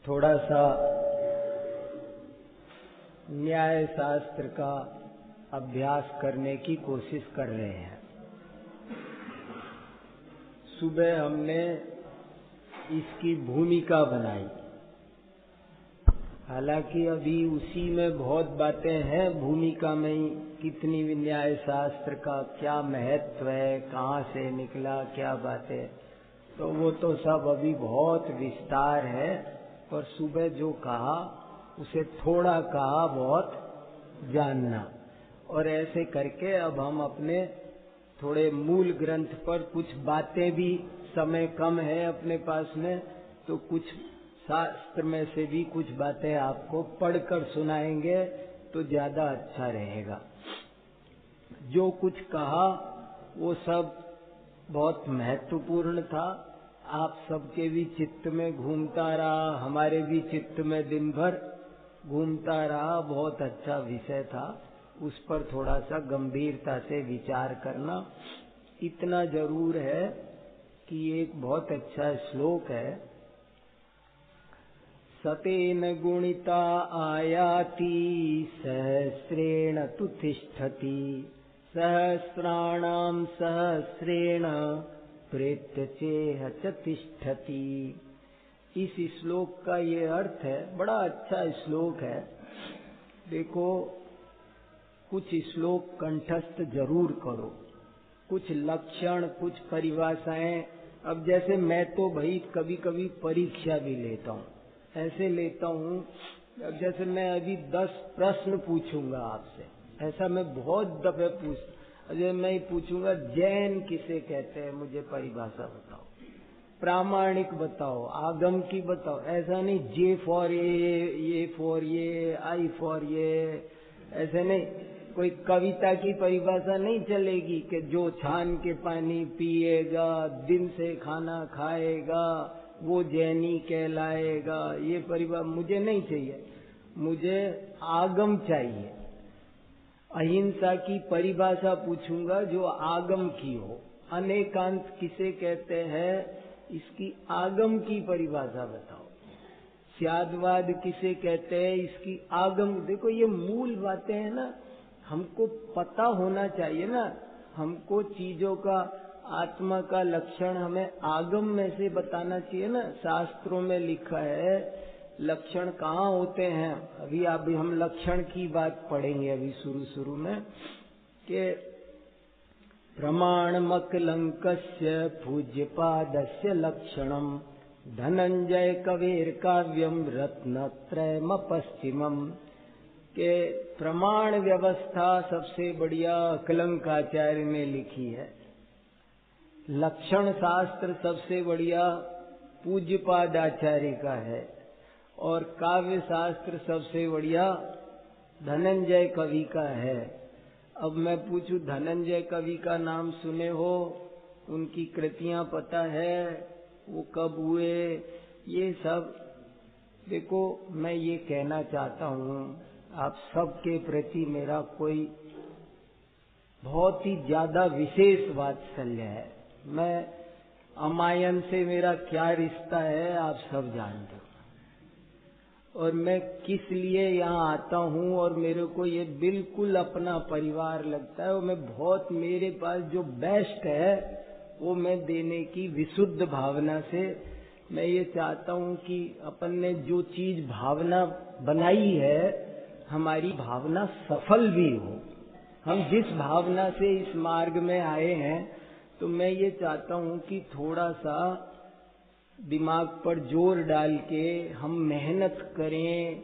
थोड़ा सा न्याय शास्त्र का अभ्यास करने की कोशिश कर रहे हैं। सुबह हमने इसकी भूमिका बनाई, हालांकि अभी उसी में बहुत बातें हैं। भूमिका में ही कितनी न्याय शास्त्र का क्या महत्व है, कहाँ से निकला, क्या बातें, तो वो तो सब अभी बहुत विस्तार है। पर सुबह जो कहा उसे थोड़ा कहा, बहुत जानना। और ऐसे करके अब हम अपने थोड़े मूल ग्रंथ पर कुछ बातें भी, समय कम है अपने पास में, तो कुछ शास्त्र में से भी कुछ बातें आपको पढ़कर सुनाएंगे तो ज्यादा अच्छा रहेगा। जो कुछ कहा वो सब बहुत महत्वपूर्ण था, आप सबके भी चित्त में घूमता रहा, हमारे भी चित्त में दिन भर घूमता रहा। बहुत अच्छा विषय था, उस पर थोड़ा सा गंभीरता से विचार करना। इतना जरूर है कि एक बहुत अच्छा श्लोक है, सतेन गुणिता आयाति सहस्रेण तु तिष्ठति, सहस्राणाम सहस्रेण प्रेत्य चेह च तिष्ठति। इस श्लोक का ये अर्थ है, बड़ा अच्छा श्लोक है। देखो, कुछ श्लोक कंठस्थ जरूर करो, कुछ लक्षण, कुछ परिभाषाएं। अब जैसे मैं तो भाई कभी कभी परीक्षा भी लेता हूँ, ऐसे लेता हूँ। अब जैसे मैं अभी 10 प्रश्न पूछूंगा आपसे, ऐसा मैं बहुत दफे अजय मैं पूछूंगा जैन किसे कहते हैं, मुझे परिभाषा बताओ, प्रामाणिक बताओ, आगम की बताओ। ऐसा नहीं जे फॉर ये फॉर ये, आई फॉर ये, ऐसे नहीं। कोई कविता की परिभाषा नहीं चलेगी कि जो छान के पानी पिएगा, दिन से खाना खाएगा, वो जैनी कहलाएगा। ये परिभाषा मुझे नहीं चाहिए, मुझे आगम चाहिए। अहिंसा की परिभाषा पूछूंगा जो आगम की हो। अनेकांत किसे कहते हैं, इसकी आगम की परिभाषा बताओ। स्यादवाद किसे कहते हैं, इसकी आगम। देखो ये मूल बातें हैं ना, हमको पता होना चाहिए ना। हमको चीजों का, आत्मा का लक्षण हमें आगम में से बताना चाहिए ना। शास्त्रों में लिखा है लक्षण कहाँ होते हैं। अभी हम लक्षण की बात पढ़ेंगे अभी शुरू में, कि प्रमाणमकलंकस्य पूज्यपादस्य लक्षणम धनंजय कवेर काव्यम रत्नत्रयमपश्चिमम। के प्रमाण व्यवस्था सबसे बढ़िया अकलंकाचार्य ने लिखी है, लक्षण शास्त्र सबसे बढ़िया पूज्यपाद आचार्य का है, और काव्य शास्त्र सबसे बढ़िया धनंजय कवि का है। अब मैं पूछूं, धनंजय कवि का नाम सुने हो, उनकी कृतियां पता है, वो कब हुए, ये सब। देखो मैं ये कहना चाहता हूँ, आप सबके प्रति मेरा कोई बहुत ही ज्यादा विशेष वात्सल्य है। मैं अमायन से मेरा क्या रिश्ता है आप सब जानते हो, और मैं किस लिए यहाँ आता हूँ, और मेरे को ये बिल्कुल अपना परिवार लगता है। और मैं बहुत, मेरे पास जो बेस्ट है वो मैं देने की विशुद्ध भावना से, मैं ये चाहता हूँ कि अपन ने जो चीज भावना बनाई है, हमारी भावना सफल भी हो। हम जिस भावना से इस मार्ग में आए हैं, तो मैं ये चाहता हूँ कि थोड़ा सा दिमाग पर जोर डाल के हम मेहनत करें।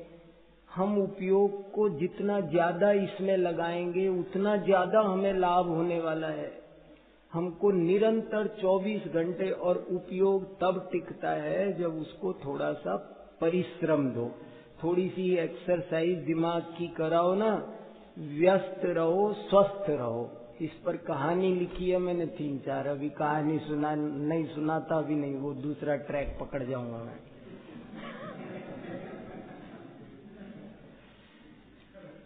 हम उपयोग को जितना ज्यादा इसमें लगाएंगे उतना ज्यादा हमें लाभ होने वाला है। हमको निरंतर 24 घंटे, और उपयोग तब टिकता है जब उसको थोड़ा सा परिश्रम दो, थोड़ी सी एक्सरसाइज दिमाग की कराओ ना। व्यस्त रहो, स्वस्थ रहो। इस पर कहानी लिखी है मैंने 3-4, अभी कहानी नहीं सुनाता, अभी नहीं, वो दूसरा ट्रैक पकड़ जाऊंगा मैं।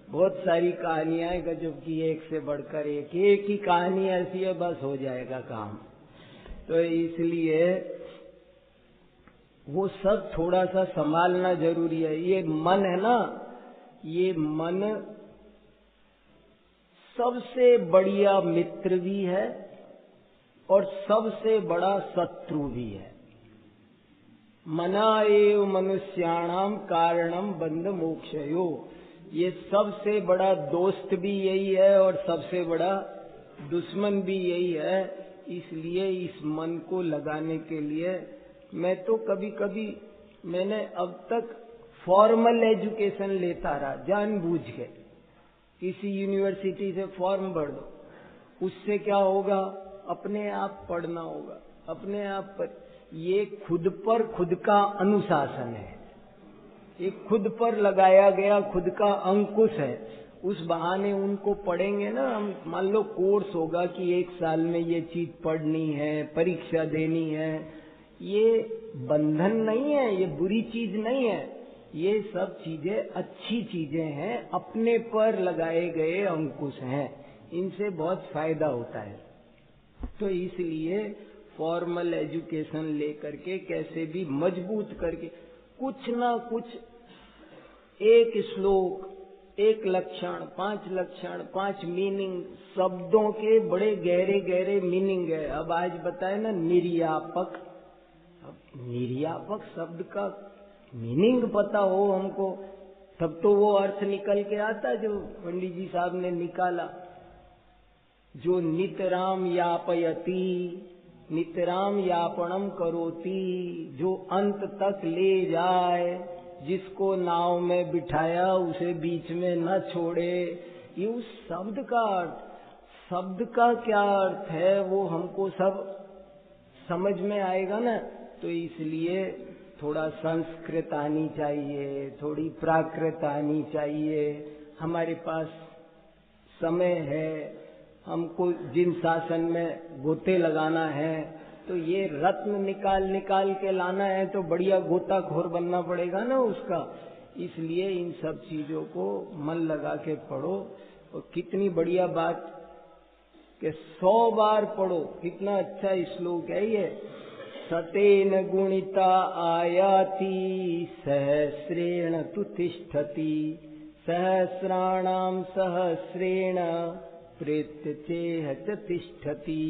बहुत सारी कहानियां हैं गजब की, एक से बढ़कर एक ही कहानी ऐसी है, बस हो जाएगा काम। तो इसलिए वो सब थोड़ा सा संभालना जरूरी है। ये मन है ना, ये मन सबसे बढ़िया मित्र भी है और सबसे बड़ा शत्रु भी है। मना एव मनुष्याणाम कारणम बंध मोक्षयो, ये सबसे बड़ा दोस्त भी यही है और सबसे बड़ा दुश्मन भी यही है। इसलिए इस मन को लगाने के लिए मैं तो कभी कभी मैंने अब तक फॉर्मल एजुकेशन लेता रहा जानबूझ के। किसी यूनिवर्सिटी से फॉर्म भर दो, उससे क्या होगा, अपने आप पढ़ना होगा, अपने आप पर। ये खुद पर खुद का अनुशासन है, ये खुद पर लगाया गया खुद का अंकुश है। उस बहाने उनको पढ़ेंगे ना हम, मान लो कोर्स होगा कि 1 साल में ये चीज पढ़नी है, परीक्षा देनी है, ये बंधन नहीं है, ये बुरी चीज नहीं है, ये सब चीजें अच्छी चीजें हैं, अपने पर लगाए गए अंकुश हैं, इनसे बहुत फायदा होता है। तो इसलिए फॉर्मल एजुकेशन लेकर के कैसे भी मजबूत करके कुछ ना कुछ, एक श्लोक, 1 लक्षण, 5 लक्षण, 5 मीनिंग, शब्दों के बड़े गहरे गहरे मीनिंग है। अब आज बताए ना निर्यापक, अब निर्यापक शब्द का मीनिंग पता हो हमको, तब तो वो अर्थ निकल के आता जो पंडित जी साहब ने निकाला। जो नितराम यापयति, नितराम यापनम करोति, जो अंत तक ले जाए, जिसको नाव में बिठाया उसे बीच में न छोड़े, ये उस शब्द का अर्थ, शब्द का क्या अर्थ है वो हमको सब समझ में आएगा ना। तो इसलिए थोड़ा संस्कृत आनी चाहिए, थोड़ी प्राकृत आनी चाहिए। हमारे पास समय है, हमको जिन शासन में गोते लगाना है तो ये रत्न निकाल निकाल के लाना है तो बढ़िया गोताखोर बनना पड़ेगा ना उसका। इसलिए इन सब चीजों को मन लगा के पढ़ो। और कितनी बढ़िया बात कि 100 बार पढ़ो, कितना अच्छा श्लोक है ये। सतेन गुणिता आयाति सहस्रेण तु तिष्ठति, सहस्राणाम सहस्रेण प्रेत्य चेह च तिष्ठति।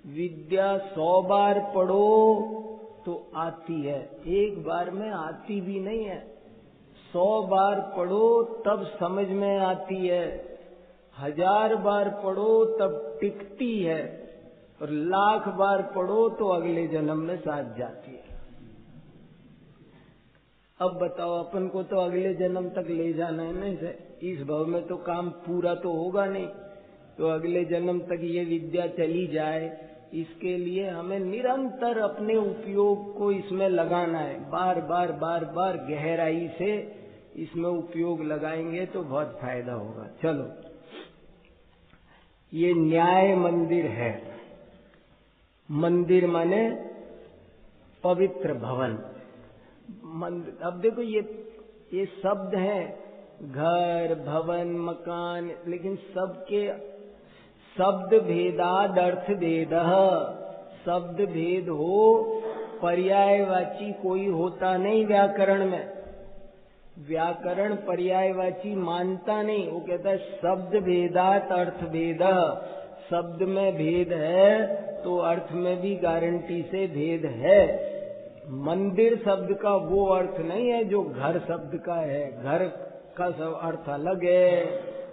विद्या 100 बार पढ़ो तो आती है, एक बार में आती भी नहीं है। 100 बार पढ़ो तब समझ में आती है, 1000 बार पढ़ो तब टिकती है, और 1,00,000 बार पढ़ो तो अगले जन्म में साथ जाती है। अब बताओ, अपन को तो अगले जन्म तक ले जाना है ना, इस भव में तो काम पूरा तो होगा नहीं, तो अगले जन्म तक ये विद्या चली जाए, इसके लिए हमें निरंतर अपने उपयोग को इसमें लगाना है। बार बार बार बार गहराई से इसमें उपयोग लगाएंगे तो बहुत फायदा होगा। चलो, ये न्याय मंदिर है। मंदिर माने पवित्र भवन। मंदिर, अब देखो ये शब्द हैं, घर, भवन, मकान, लेकिन सबके शब्द भेदाद अर्थ भेद। शब्द भेद हो, पर्यायवाची कोई होता नहीं व्याकरण में। व्याकरण पर्यायवाची मानता नहीं, वो कहता है शब्द भेदात अर्थ भेद। शब्द में भेद है तो अर्थ में भी गारंटी से भेद है। मंदिर शब्द का वो अर्थ नहीं है जो घर शब्द का है। घर का सब अर्थ अलग है,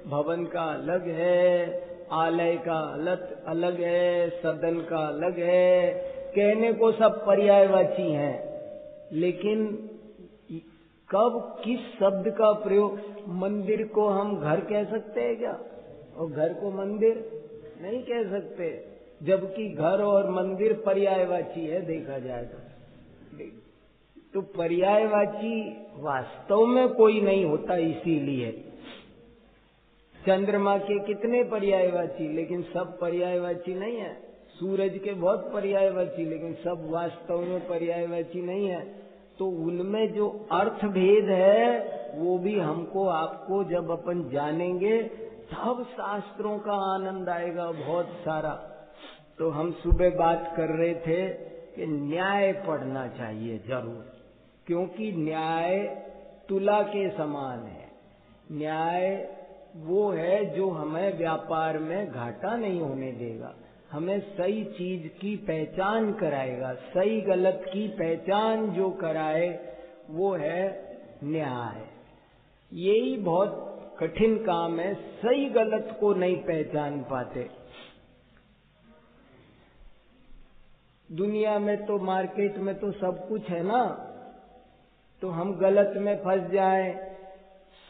भवन का अलग है, आलय का अलग है, सदन का अलग है। कहने को सब पर्यायवाची हैं, लेकिन कब किस शब्द का प्रयोग। मंदिर को हम घर कह सकते हैं क्या, और घर को मंदिर नहीं कह सकते, जबकि घर और मंदिर पर्यायवाची है देखा जाए तो पर्यायवाची वास्तव में कोई नहीं होता। इसीलिए चंद्रमा के कितने पर्यायवाची, लेकिन सब पर्यायवाची नहीं है। सूरज के बहुत पर्यायवाची, लेकिन सब वास्तव में पर्यायवाची नहीं है। तो उनमें जो अर्थ भेद है वो भी हमको आपको जब अपन जानेंगे तब शास्त्रों का आनंद आएगा बहुत सारा। तो हम सुबह बात कर रहे थे कि न्याय पढ़ना चाहिए जरूर, क्योंकि न्याय तुला के समान है। न्याय वो है जो हमें व्यापार में घाटा नहीं होने देगा, हमें सही चीज की पहचान कराएगा। सही गलत की पहचान जो कराए वो है न्याय। यही बहुत कठिन काम है, सही गलत को नहीं पहचान पाते। दुनिया में तो, मार्केट में तो सब कुछ है ना, तो हम गलत में फंस जाएं,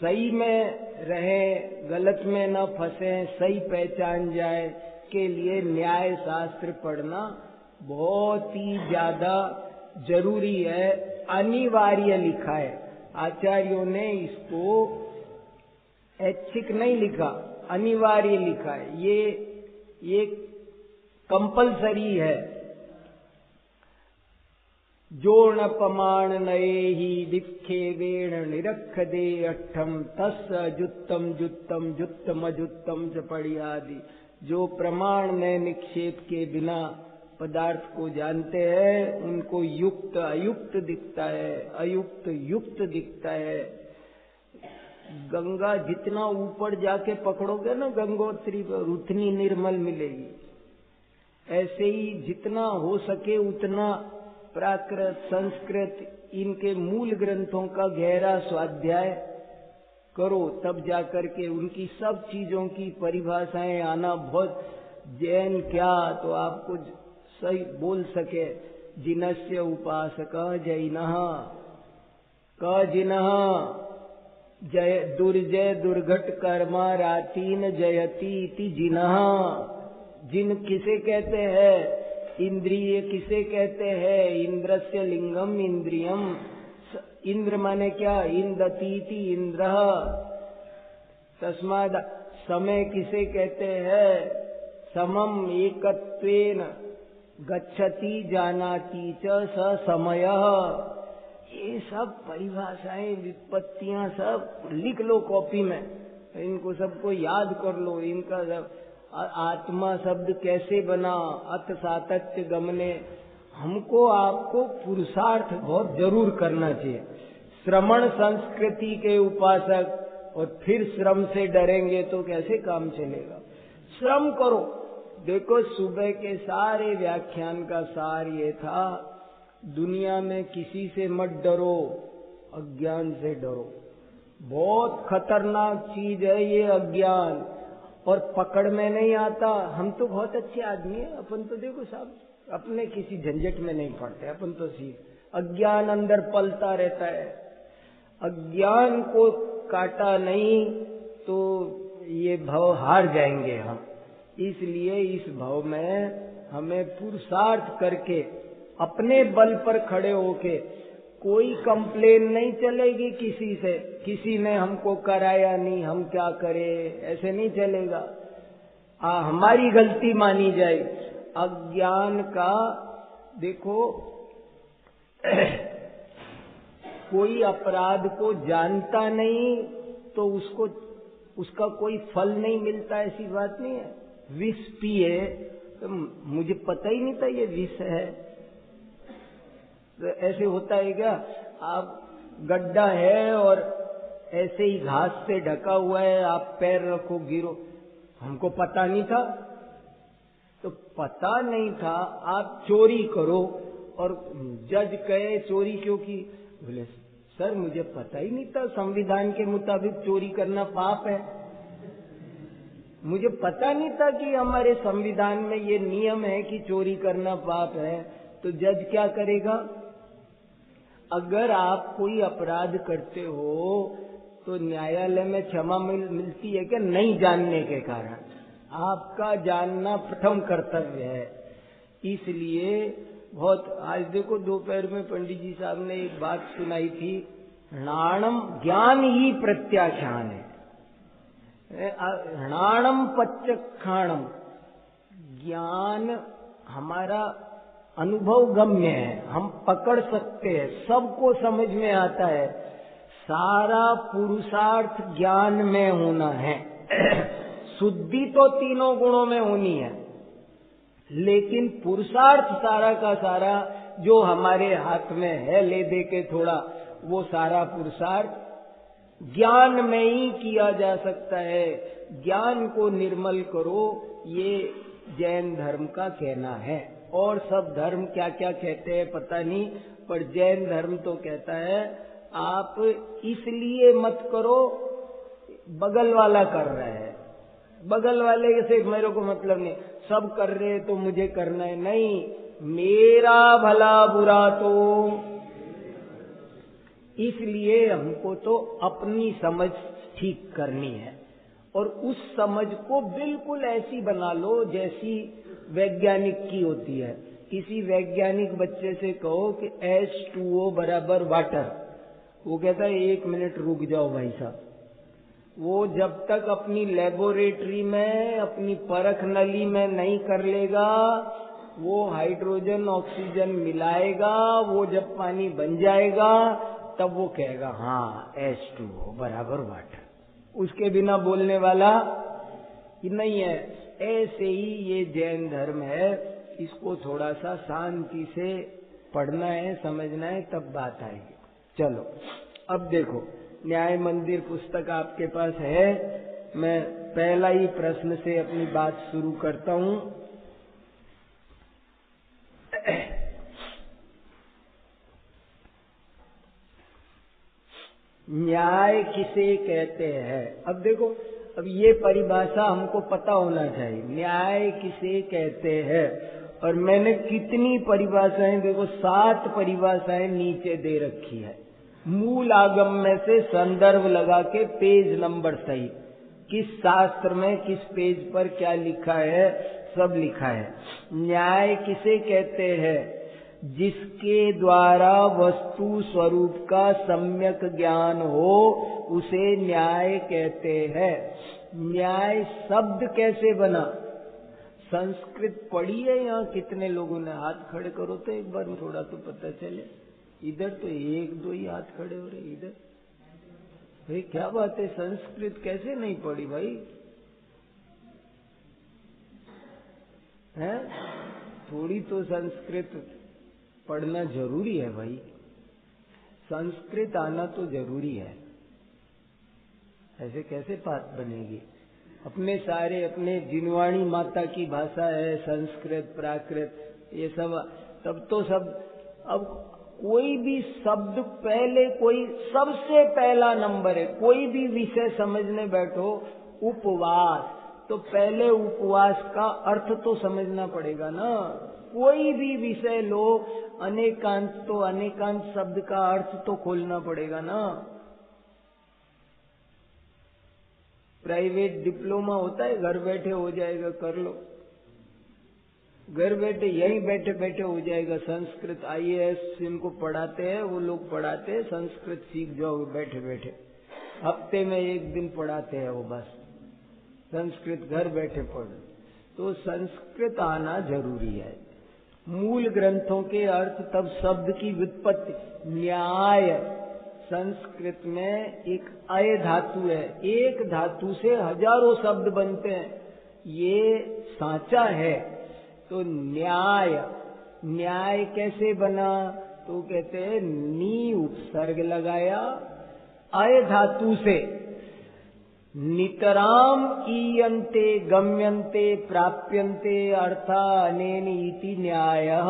सही में रहे, गलत में न फंसे, सही पहचान जाए के लिए न्याय शास्त्र पढ़ना बहुत ही ज्यादा जरूरी है, अनिवार्य लिखा है। आचार्यों ने इसको ऐच्छिक नहीं लिखा, अनिवार्य लिखा है। ये कंपलसरी है। जोण पमाण नये ही दिखे वेण निरख दे अठम तस् जुत्तम जुत्तम जुत्तम जुत्तम च पढ़ियादि। जो प्रमाण में निक्षेप के बिना पदार्थ को जानते हैं उनको युक्त अयुक्त दिखता है, अयुक्त युक्त दिखता है। गंगा जितना ऊपर जाके पकड़ोगे ना गंगोत्री पर, उतनी निर्मल मिलेगी। ऐसे ही जितना हो सके उतना प्राकृत, संस्कृत, इनके मूल ग्रंथों का गहरा स्वाध्याय करो, तब जाकर के उनकी सब चीजों की परिभाषाएं आना बहुत। जैन क्या तो आपको सही बोल सके, जिनस्य उपासक जैनः क जिनः जय दुर्जय दुर्घट कर्मा रातीन जयती इति जिनः। जिन किसे कहते हैं? इंद्रिय किसे कहते हैं? इंद्रस्य लिंगम इंद्रियम। इंद्र माने क्या? इंदतीति इंद्र। तस्माद समय किसे कहते हैं? समम एकत्वेन गच्छति जानाति च स समयः। ये सब परिभाषाएं, व्युत्पत्तियां सब लिख लो कॉपी में, इनको सबको याद कर लो। इनका सब आत्मा शब्द कैसे बना, अथ सातत्य गमने। हमको आपको पुरुषार्थ बहुत जरूर करना चाहिए। श्रमण संस्कृति के उपासक और फिर श्रम से डरेंगे तो कैसे काम चलेगा? श्रम करो। देखो सुबह के सारे व्याख्यान का सार ये था, दुनिया में किसी से मत डरो, अज्ञान से डरो। बहुत खतरनाक चीज है ये अज्ञान, और पकड़ में नहीं आता। हम तो बहुत अच्छे आदमी हैं, अपन तो देखो साहब अपने किसी झंझट में नहीं पड़ते, अपन तो सीख। अज्ञान अंदर पलता रहता है। अज्ञान को काटा नहीं तो ये भव हार जाएंगे हम। इसलिए इस भव में हमें पुरुषार्थ करके अपने बल पर खड़े होके, कोई कंप्लेन नहीं चलेगी किसी से, किसी ने हमको कराया नहीं हम क्या करें, ऐसे नहीं चलेगा। हमारी गलती मानी जाए। अज्ञान का देखो कोई अपराध को जानता नहीं तो उसका कोई फल नहीं मिलता, ऐसी बात नहीं है। विष पिए तो मुझे पता ही नहीं था ये विष है, तो ऐसे होता है क्या? आप गड्ढा है और ऐसे ही घास से ढका हुआ है, आप पैर रखो गिरो, हमको पता नहीं था। तो पता नहीं था, आप चोरी करो और जज कहे चोरी क्यों की? बोले सर मुझे पता ही नहीं था, संविधान के मुताबिक चोरी करना पाप है। मुझे पता नहीं था कि हमारे संविधान में ये नियम है कि चोरी करना पाप है। तो जज क्या करेगा? अगर आप कोई अपराध करते हो तो न्यायालय में क्षमा मिलती है क्या? नहीं जानने के कारण। आपका जानना प्रथम कर्तव्य है। इसलिए बहुत, आज देखो दोपहर में पंडित जी साहब ने एक बात सुनाई थी, णाणम ज्ञान ही प्रत्याख्यान है, णाणम पच्चखाणम। ज्ञान हमारा अनुभव गम्य है, हम पकड़ सकते हैं, सबको समझ में आता है। सारा पुरुषार्थ ज्ञान में होना है। शुद्धि तो तीनों गुणों में होनी है। लेकिन पुरुषार्थ सारा का सारा जो हमारे हाथ में है, ले दे के थोड़ा, वो सारा पुरुषार्थ ज्ञान में ही किया जा सकता है। ज्ञान को निर्मल करो, ये जैन धर्म का कहना है। और सब धर्म क्या क्या कहते हैं पता नहीं, पर जैन धर्म तो कहता है आप इसलिए मत करो, बगल वाला कर रहा है, बगल वाले से मेरे को मतलब नहीं, सब कर रहे हैं तो मुझे करना है, नहीं, मेरा भला बुरा तो, इसलिए हमको तो अपनी समझ ठीक करनी है। और उस समझ को बिल्कुल ऐसी बना लो जैसी वैज्ञानिक की होती है। किसी वैज्ञानिक बच्चे से कहो कि H2O बराबर वाटर, वो कहता है 1 मिनट रुक जाओ भाई साहब। वो जब तक अपनी लेबोरेटरी में, अपनी परख नली में नहीं कर लेगा, वो हाइड्रोजन ऑक्सीजन मिलाएगा, वो जब पानी बन जाएगा तब वो कहेगा हाँ H2O बराबर वाटर। उसके बिना बोलने वाला कि नहीं है। ऐसे ही ये जैन धर्म है, इसको थोड़ा सा शांति से पढ़ना है, समझना है, तब बात आएगी। चलो अब देखो, न्याय मंदिर पुस्तक आपके पास है। मैं पहला ही प्रश्न से अपनी बात शुरू करता हूं। न्याय किसे कहते हैं? अब देखो, अब ये परिभाषा हमको पता होना चाहिए, न्याय किसे कहते हैं। और मैंने कितनी परिभाषाएं, देखो 7 परिभाषाएं नीचे दे रखी है, मूल आगम में से संदर्भ लगा के पेज नंबर सही, किस शास्त्र में किस पेज पर क्या लिखा है, सब लिखा है। न्याय किसे कहते हैं? जिसके द्वारा वस्तु स्वरूप का सम्यक ज्ञान हो, उसे न्याय कहते हैं। न्याय शब्द कैसे बना? संस्कृत पढ़ी है यहाँ कितने लोगों ने? हाथ खड़े करो तो एक बार थोड़ा तो पता चले। इधर तो 1-2 ही हाथ खड़े हो रहे, इधर भाई क्या बात है, संस्कृत कैसे नहीं पढ़ी भाई? हैं? थोड़ी तो संस्कृत पढ़ना जरूरी है भाई, संस्कृत आना तो जरूरी है, ऐसे कैसे बात बनेगी? अपने सारे, अपने जिनवाणी माता की भाषा है संस्कृत, प्राकृत, ये सब, तब तो सब, अब कोई भी शब्द पहले, कोई सबसे पहला नंबर है, कोई भी विषय समझने बैठो, उपवास, तो पहले उपवास का अर्थ तो समझना पड़ेगा ना। कोई भी विषय लो, अनेकांत, तो अनेकांत शब्द का अर्थ तो खोलना पड़ेगा ना। प्राइवेट डिप्लोमा होता है, घर बैठे हो जाएगा, कर लो, घर बैठे, यहीं बैठे बैठे हो जाएगा। संस्कृत IAS इनको पढ़ाते हैं, वो लोग पढ़ाते हैं, संस्कृत सीख जाओ बैठे बैठे, हफ्ते में 1 दिन पढ़ाते हैं वो, बस संस्कृत घर बैठे पढ़। तो संस्कृत आना जरूरी है। मूल ग्रंथों के अर्थ, तब शब्द की व्युत्पत्ति, न्याय संस्कृत में एक अय धातु है, एक धातु से हजारों शब्द बनते हैं, ये सांचा है। तो न्याय, न्याय कैसे बना? तो कहते हैं नी उपसर्ग लगाया, अय धातु से, नितराम ईयन्ते गम्यन्ते प्राप्यन्ते अर्था अनेन इति न्यायः,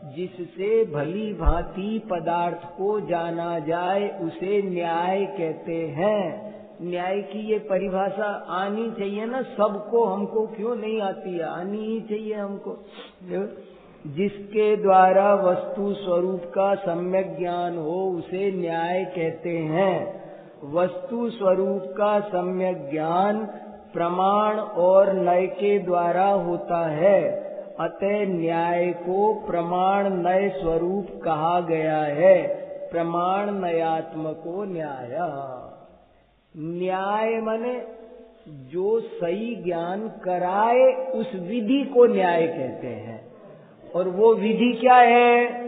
जिससे भली भांति पदार्थ को जाना जाए उसे न्याय कहते हैं। न्याय की ये परिभाषा आनी चाहिए ना सबको, हमको क्यों नहीं आती है? आनी ही चाहिए हमको। जिसके द्वारा वस्तु स्वरूप का सम्यक ज्ञान हो उसे न्याय कहते हैं। वस्तु स्वरूप का सम्यक ज्ञान प्रमाण और नय के द्वारा होता है, अतः न्याय को प्रमाण नय स्वरूप कहा गया है। प्रमाण नयात्मको न्याय। न्याय माने जो सही ज्ञान कराए उस विधि को न्याय कहते हैं। और वो विधि क्या है?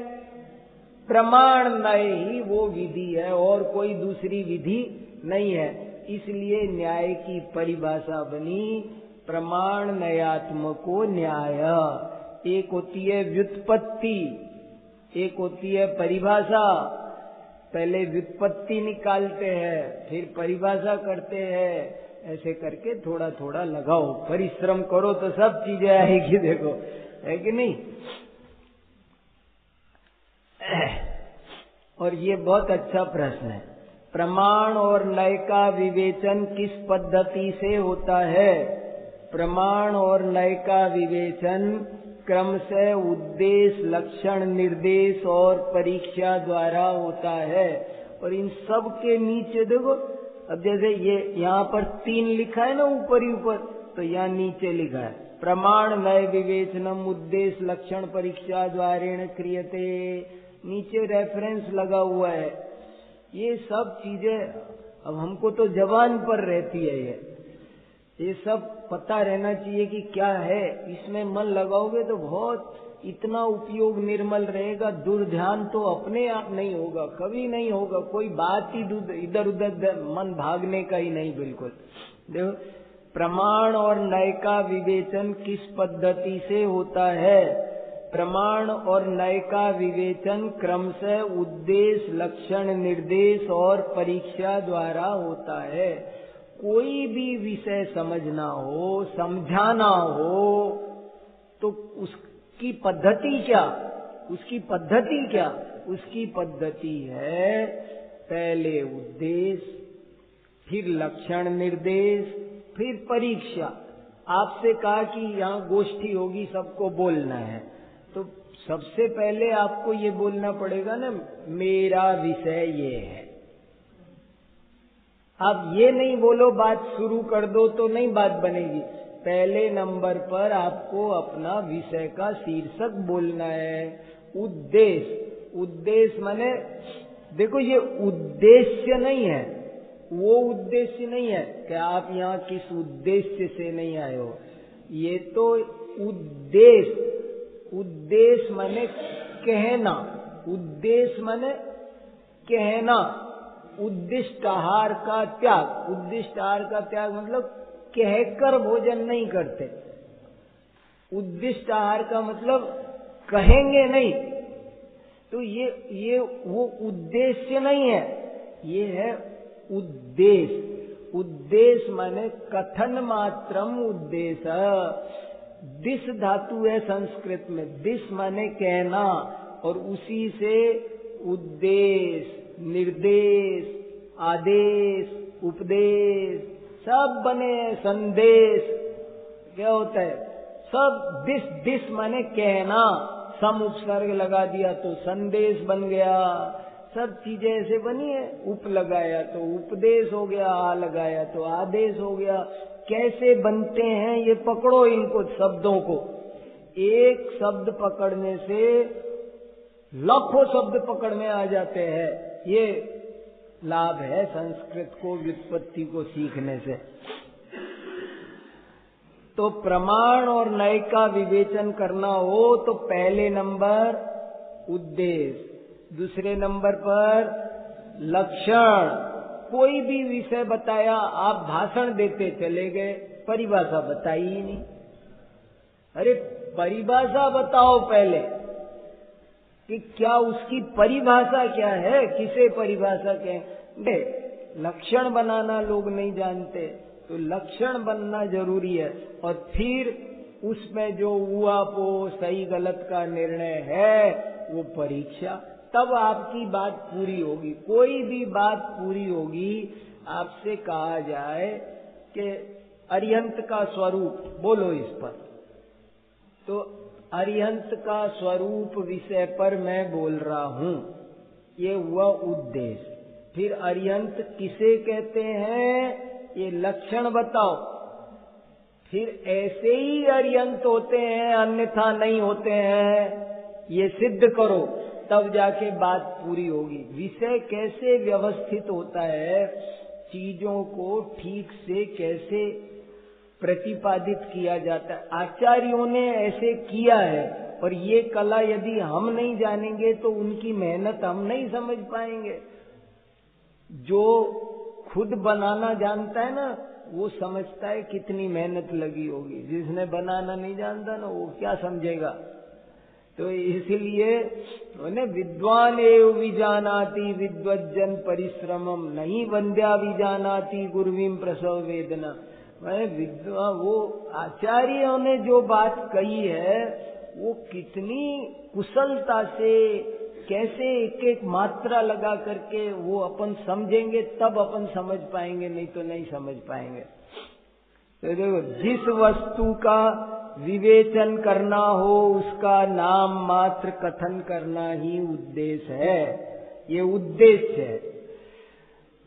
प्रमाण नय ही वो विधि है, और कोई दूसरी विधि नहीं है। इसलिए न्याय की परिभाषा बनी प्रमाण नयात्मको न्याय। एक होती है व्युत्पत्ति, एक होती है परिभाषा। पहले व्युत्पत्ति निकालते हैं, फिर परिभाषा करते हैं। ऐसे करके थोड़ा थोड़ा लगाओ, परिश्रम करो तो सब चीजें आएगी, देखो, है कि नहीं। और ये बहुत अच्छा प्रश्न है। प्रमाण और नय का विवेचन किस पद्धति से होता है? प्रमाण और नय का विवेचन क्रमशः उद्देश्य, लक्षण, निर्देश और परीक्षा द्वारा होता है। और इन सब के नीचे देखो, अब जैसे ये यहाँ पर 3 लिखा है ना ऊपर ही ऊपर, तो यहाँ नीचे लिखा है प्रमाण नय विवेचनम उद्देश्य लक्षण परीक्षा द्वारेण क्रियते। नीचे रेफरेंस लगा हुआ है। ये सब चीजें अब हमको तो जबान पर रहती है। ये सब पता रहना चाहिए कि क्या है। इसमें मन लगाओगे तो बहुत इतना उपयोग निर्मल रहेगा। दुर्ध्यान तो अपने आप नहीं होगा, कभी नहीं होगा। कोई बात ही इधर उधर मन भागने का ही नहीं, बिल्कुल। देखो, प्रमाण और नय का विवेचन किस पद्धति से होता है? प्रमाण और नय का विवेचन क्रमशः उद्देश्य, लक्षण, निर्देश और परीक्षा द्वारा होता है। कोई भी विषय समझना हो, समझाना हो, तो उसकी पद्धति क्या? उसकी पद्धति क्या? उसकी पद्धति है पहले उद्देश्य, फिर लक्षण निर्देश, फिर परीक्षा। आपसे कहा कि यहाँ गोष्ठी होगी, सबको बोलना है, तो सबसे पहले आपको ये बोलना पड़ेगा ना, मेरा विषय ये है। आप ये नहीं बोलो बात शुरू कर दो तो नहीं बात बनेगी। पहले नंबर पर आपको अपना विषय का शीर्षक बोलना है। उद्देश्य, उद्देश्य माने देखो, ये उद्देश्य नहीं है, वो उद्देश्य नहीं है कि आप यहाँ किस उद्देश्य से नहीं आए हो। ये तो उद्देश्य, उद्देश्य माने कहना, उद्देश्य माने कहना। उद्दिष्ट आहार का त्याग, उद्दिष्ट आहार का त्याग मतलब कहकर भोजन नहीं करते। उद्दिष्ट आहार का मतलब कहेंगे नहीं। तो ये वो उद्देश्य नहीं है, ये है उद्देश्य। उद्देश्य माने कथन मात्रम उद्देश्य। दिस धातु है संस्कृत में, दिस माने कहना, और उसी से उद्देश्य, निर्देश, आदेश, उपदेश सब बने। संदेश क्या होता है? सब दिस माने कहना, सम उपसर्ग लगा दिया तो संदेश बन गया। सब चीजें ऐसे बनी है। उप लगाया तो उपदेश हो गया, आ लगाया तो आदेश हो गया। कैसे बनते हैं ये पकड़ो इनको शब्दों को। एक शब्द पकड़ने से लाखों शब्द पकड़ में आ जाते हैं। ये लाभ है संस्कृत को, व्युत्पत्ति को सीखने से। तो प्रमाण और नय का विवेचन करना हो तो पहले नंबर उद्देश्य, दूसरे नंबर पर लक्षण। कोई भी विषय बताया, आप भाषण देते चले गए, परिभाषा बताई ही नहीं। अरे परिभाषा बताओ पहले कि क्या उसकी परिभाषा क्या है, किसे परिभाषा कहें। लक्षण बनाना लोग नहीं जानते, तो लक्षण बनना जरूरी है। और फिर उसमें जो हुआ वो सही गलत का निर्णय है, वो परीक्षा। तब आपकी बात पूरी होगी। कोई भी बात पूरी होगी, आपसे कहा जाए कि अरिहंत का स्वरूप बोलो इस पर, तो अरिहंत का स्वरूप विषय पर मैं बोल रहा हूं, ये हुआ उद्देश्य। फिर अरिहंत किसे कहते हैं, ये लक्षण बताओ। फिर ऐसे ही अरिहंत होते हैं, अन्यथा नहीं होते हैं, ये सिद्ध करो, तब जाके बात पूरी होगी। विषय कैसे व्यवस्थित होता है, चीजों को ठीक से कैसे प्रतिपादित किया जाता है, आचार्यों ने ऐसे किया है। और ये कला यदि हम नहीं जानेंगे तो उनकी मेहनत हम नहीं समझ पाएंगे। जो खुद बनाना जानता है ना, वो समझता है कितनी मेहनत लगी होगी। जिसने बनाना नहीं जानता ना, वो क्या समझेगा। तो इसलिए विद्वान एव विजानाति विद्वज्जन परिश्रमम नहीं वंद्या विजानाति गुरुविम प्रसव वेदना। विद्वान, वो आचार्यों ने जो बात कही है वो कितनी कुशलता से, कैसे एक एक मात्रा लगा करके वो अपन समझेंगे, तब अपन समझ पाएंगे, नहीं तो नहीं समझ पाएंगे। तो देखो, जिस वस्तु का विवेचन करना हो उसका नाम मात्र कथन करना ही उद्देश्य है। ये उद्देश्य है।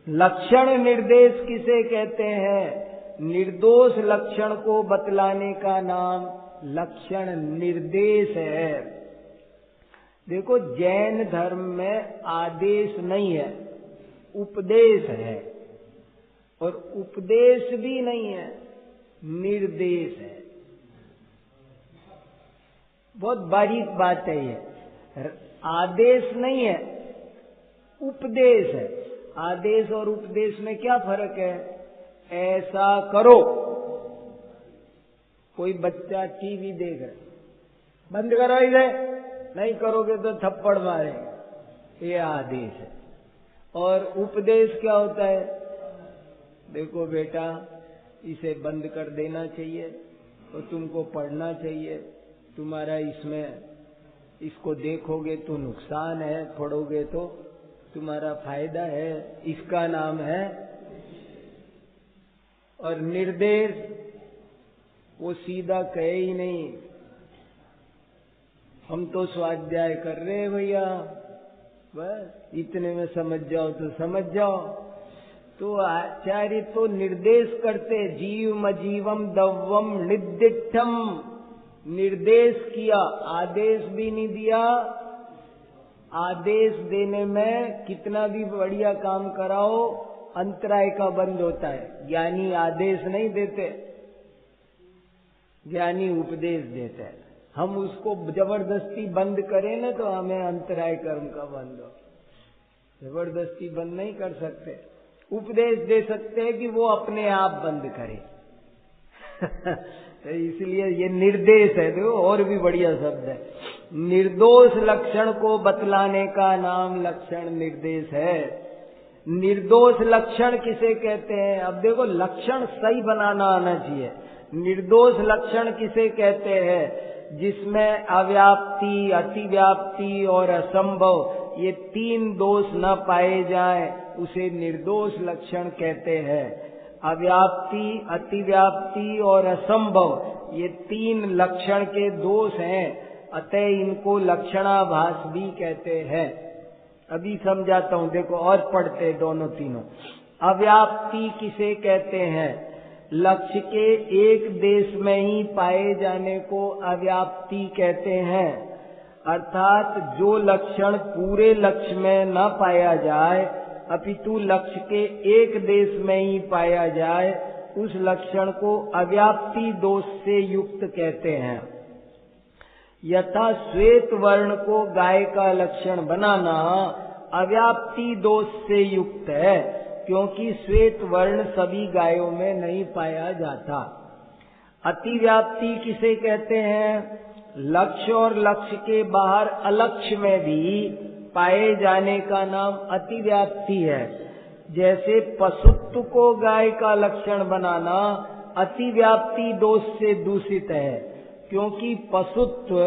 लक्षण निर्देश किसे कहते हैं? निर्दोष लक्षण को बतलाने का नाम लक्षण निर्देश है। देखो, जैन धर्म में आदेश नहीं है, उपदेश है। और उपदेश भी नहीं है, निर्देश है। बहुत बारीक बात है ये। आदेश नहीं है, उपदेश है। आदेश और उपदेश में क्या फर्क है? ऐसा करो। कोई बच्चा टीवी देख रहा है, बंद करो इसे, नहीं करोगे तो थप्पड़ मारेंगे, ये आदेश है। और उपदेश क्या होता है? देखो बेटा, इसे बंद कर देना चाहिए, तो तुमको पढ़ना चाहिए, तुम्हारा इसको देखोगे तो नुकसान है, पढ़ोगे तो तुम्हारा फायदा है। इसका नाम है। और निर्देश, वो सीधा कहे ही नहीं, हम तो स्वाध्याय कर रहे हैं भैया, बस इतने में समझ जाओ तो समझ जाओ। तो आचार्य तो निर्देश करते, जीव जीवम दव्वम निदिठम, निर्देश किया, आदेश भी नहीं दिया। आदेश देने में कितना भी बढ़िया काम कराओ, अंतराय का बंद होता है। ज्ञानी आदेश नहीं देते, ज्ञानी उपदेश देते हैं। हम उसको जबरदस्ती बंद करें ना, तो हमें अंतराय कर्म का बंद हो। जबरदस्ती बंद नहीं कर सकते, उपदेश दे सकते हैं कि वो अपने आप बंद करे। इसलिए ये निर्देश है। देखो, और भी बढ़िया शब्द है। निर्दोष लक्षण को बतलाने का नाम लक्षण निर्देश है। निर्दोष लक्षण किसे कहते हैं? अब देखो, लक्षण सही बनाना आना चाहिए। निर्दोष लक्षण किसे कहते हैं? जिसमें अव्याप्ति, अतिव्याप्ति और असंभव, ये तीन दोष न पाए जाएं, उसे निर्दोष लक्षण कहते हैं। अव्याप्ति, अतिव्याप्ति और असंभव, ये तीन लक्षण के दोष हैं, अतः इनको लक्षणाभास भी कहते हैं। अभी समझाता हूं, देखो और पढ़ते दोनों तीनों। अव्याप्ति किसे कहते हैं? लक्ष्य के एक देश में ही पाए जाने को अव्याप्ति कहते हैं। अर्थात जो लक्षण पूरे लक्ष्य में न पाया जाए, अपितु लक्ष्य के एक देश में ही पाया जाए, उस लक्षण को अव्याप्ति दोष से युक्त कहते हैं। यथा श्वेत वर्ण को गाय का लक्षण बनाना अव्याप्ति दोष से युक्त है, क्योंकि श्वेत वर्ण सभी गायों में नहीं पाया जाता। अतिव्याप्ति किसे कहते हैं? लक्ष्य और लक्ष्य के बाहर अलक्ष्य में भी पाए जाने का नाम अतिव्याप्ति है। जैसे पशुत्व को गाय का लक्षण बनाना अतिव्याप्ति दोष से दूषित है, क्योंकि पशुत्व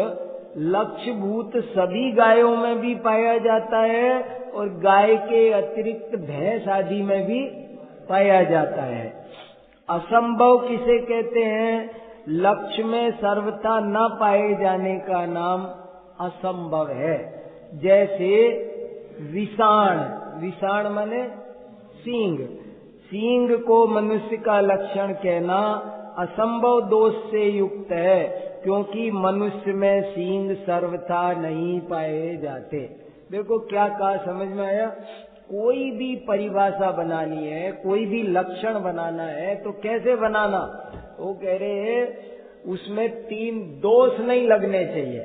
लक्ष्यभूत सभी गायों में भी पाया जाता है और गाय के अतिरिक्त भैंस आदि में भी पाया जाता है। असंभव किसे कहते हैं? लक्ष्य में सर्वथा न पाए जाने का नाम असंभव है। जैसे विषाण, विषाण माने सींग, सींग को मनुष्य का लक्षण कहना असंभव दोष से युक्त है, क्योंकि मनुष्य में सींग सर्वथा नहीं पाए जाते। देखो क्या कहा, समझ में आया? कोई भी परिभाषा बनानी है, कोई भी लक्षण बनाना है, तो कैसे बनाना? वो कह रहे हैं उसमें तीन दोष नहीं लगने चाहिए।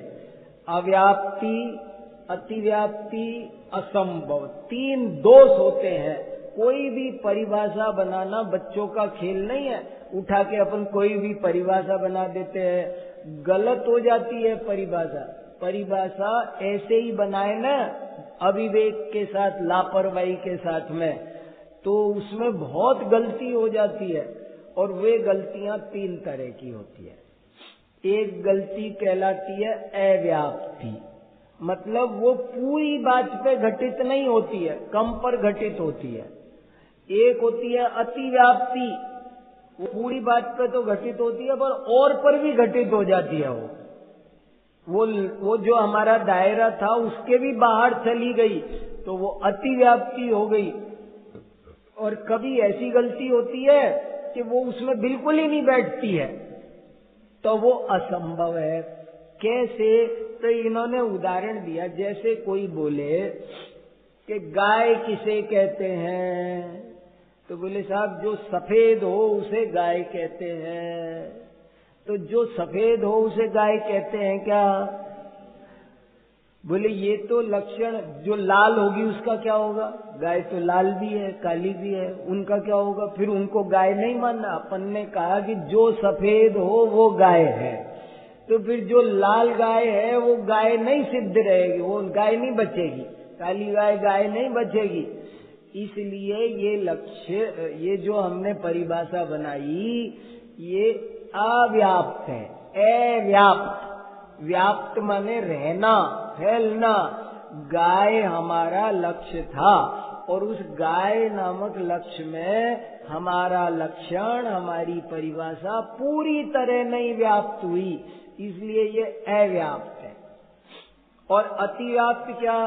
अव्याप्ति, अतिव्याप्ति, असंभव, तीन दोष होते हैं, कोई भी परिभाषा बनाना बच्चों का खेल नहीं है। उठा के अपन कोई भी परिभाषा बना देते हैं, गलत हो जाती है परिभाषा। परिभाषा ऐसे ही बनाए ना अविवेक के साथ, लापरवाही के साथ में, तो उसमें बहुत गलती हो जाती है। और वे गलतियां 3 तरह की होती है। एक गलती कहलाती है अव्याप्ति, मतलब वो पूरी बात पे घटित नहीं होती है, कम पर घटित होती है। एक होती है अतिव्याप्ति, वो पूरी बात पे तो घटित होती है और पर भी घटित हो जाती है। वो जो हमारा दायरा था उसके भी बाहर चली गई, तो वो अतिव्याप्ति हो गई। और कभी ऐसी गलती होती है कि वो उसमें बिल्कुल ही नहीं बैठती है, तो वो असंभव है। कैसे? तो इन्होंने उदाहरण दिया, जैसे कोई बोले कि गाय किसे कहते हैं, तो बोले साहब जो सफेद हो उसे गाय कहते हैं। तो जो सफेद हो उसे गाय कहते हैं क्या? बोले ये तो लक्षण, जो लाल होगी उसका क्या होगा? गाय तो लाल भी है, काली भी है, उनका क्या होगा? फिर उनको गाय नहीं मानना। अपन ने कहा कि जो सफेद हो वो गाय है, तो फिर जो लाल गाय है वो गाय नहीं सिद्ध रहेगी, वो गाय नहीं बचेगी, काली गाय गाय नहीं बचेगी। इसलिए ये लक्ष्य, ये जो हमने परिभाषा बनाई, ये अव्याप्त है। अव्याप्त, व्याप्त माने रहना, फैलना। गाय हमारा लक्ष्य था और उस गाय नामक लक्ष्य में हमारा लक्षण, हमारी परिभाषा पूरी तरह नहीं व्याप्त हुई, इसलिए ये अव्याप्त है। और अतिव्याप्त क्या?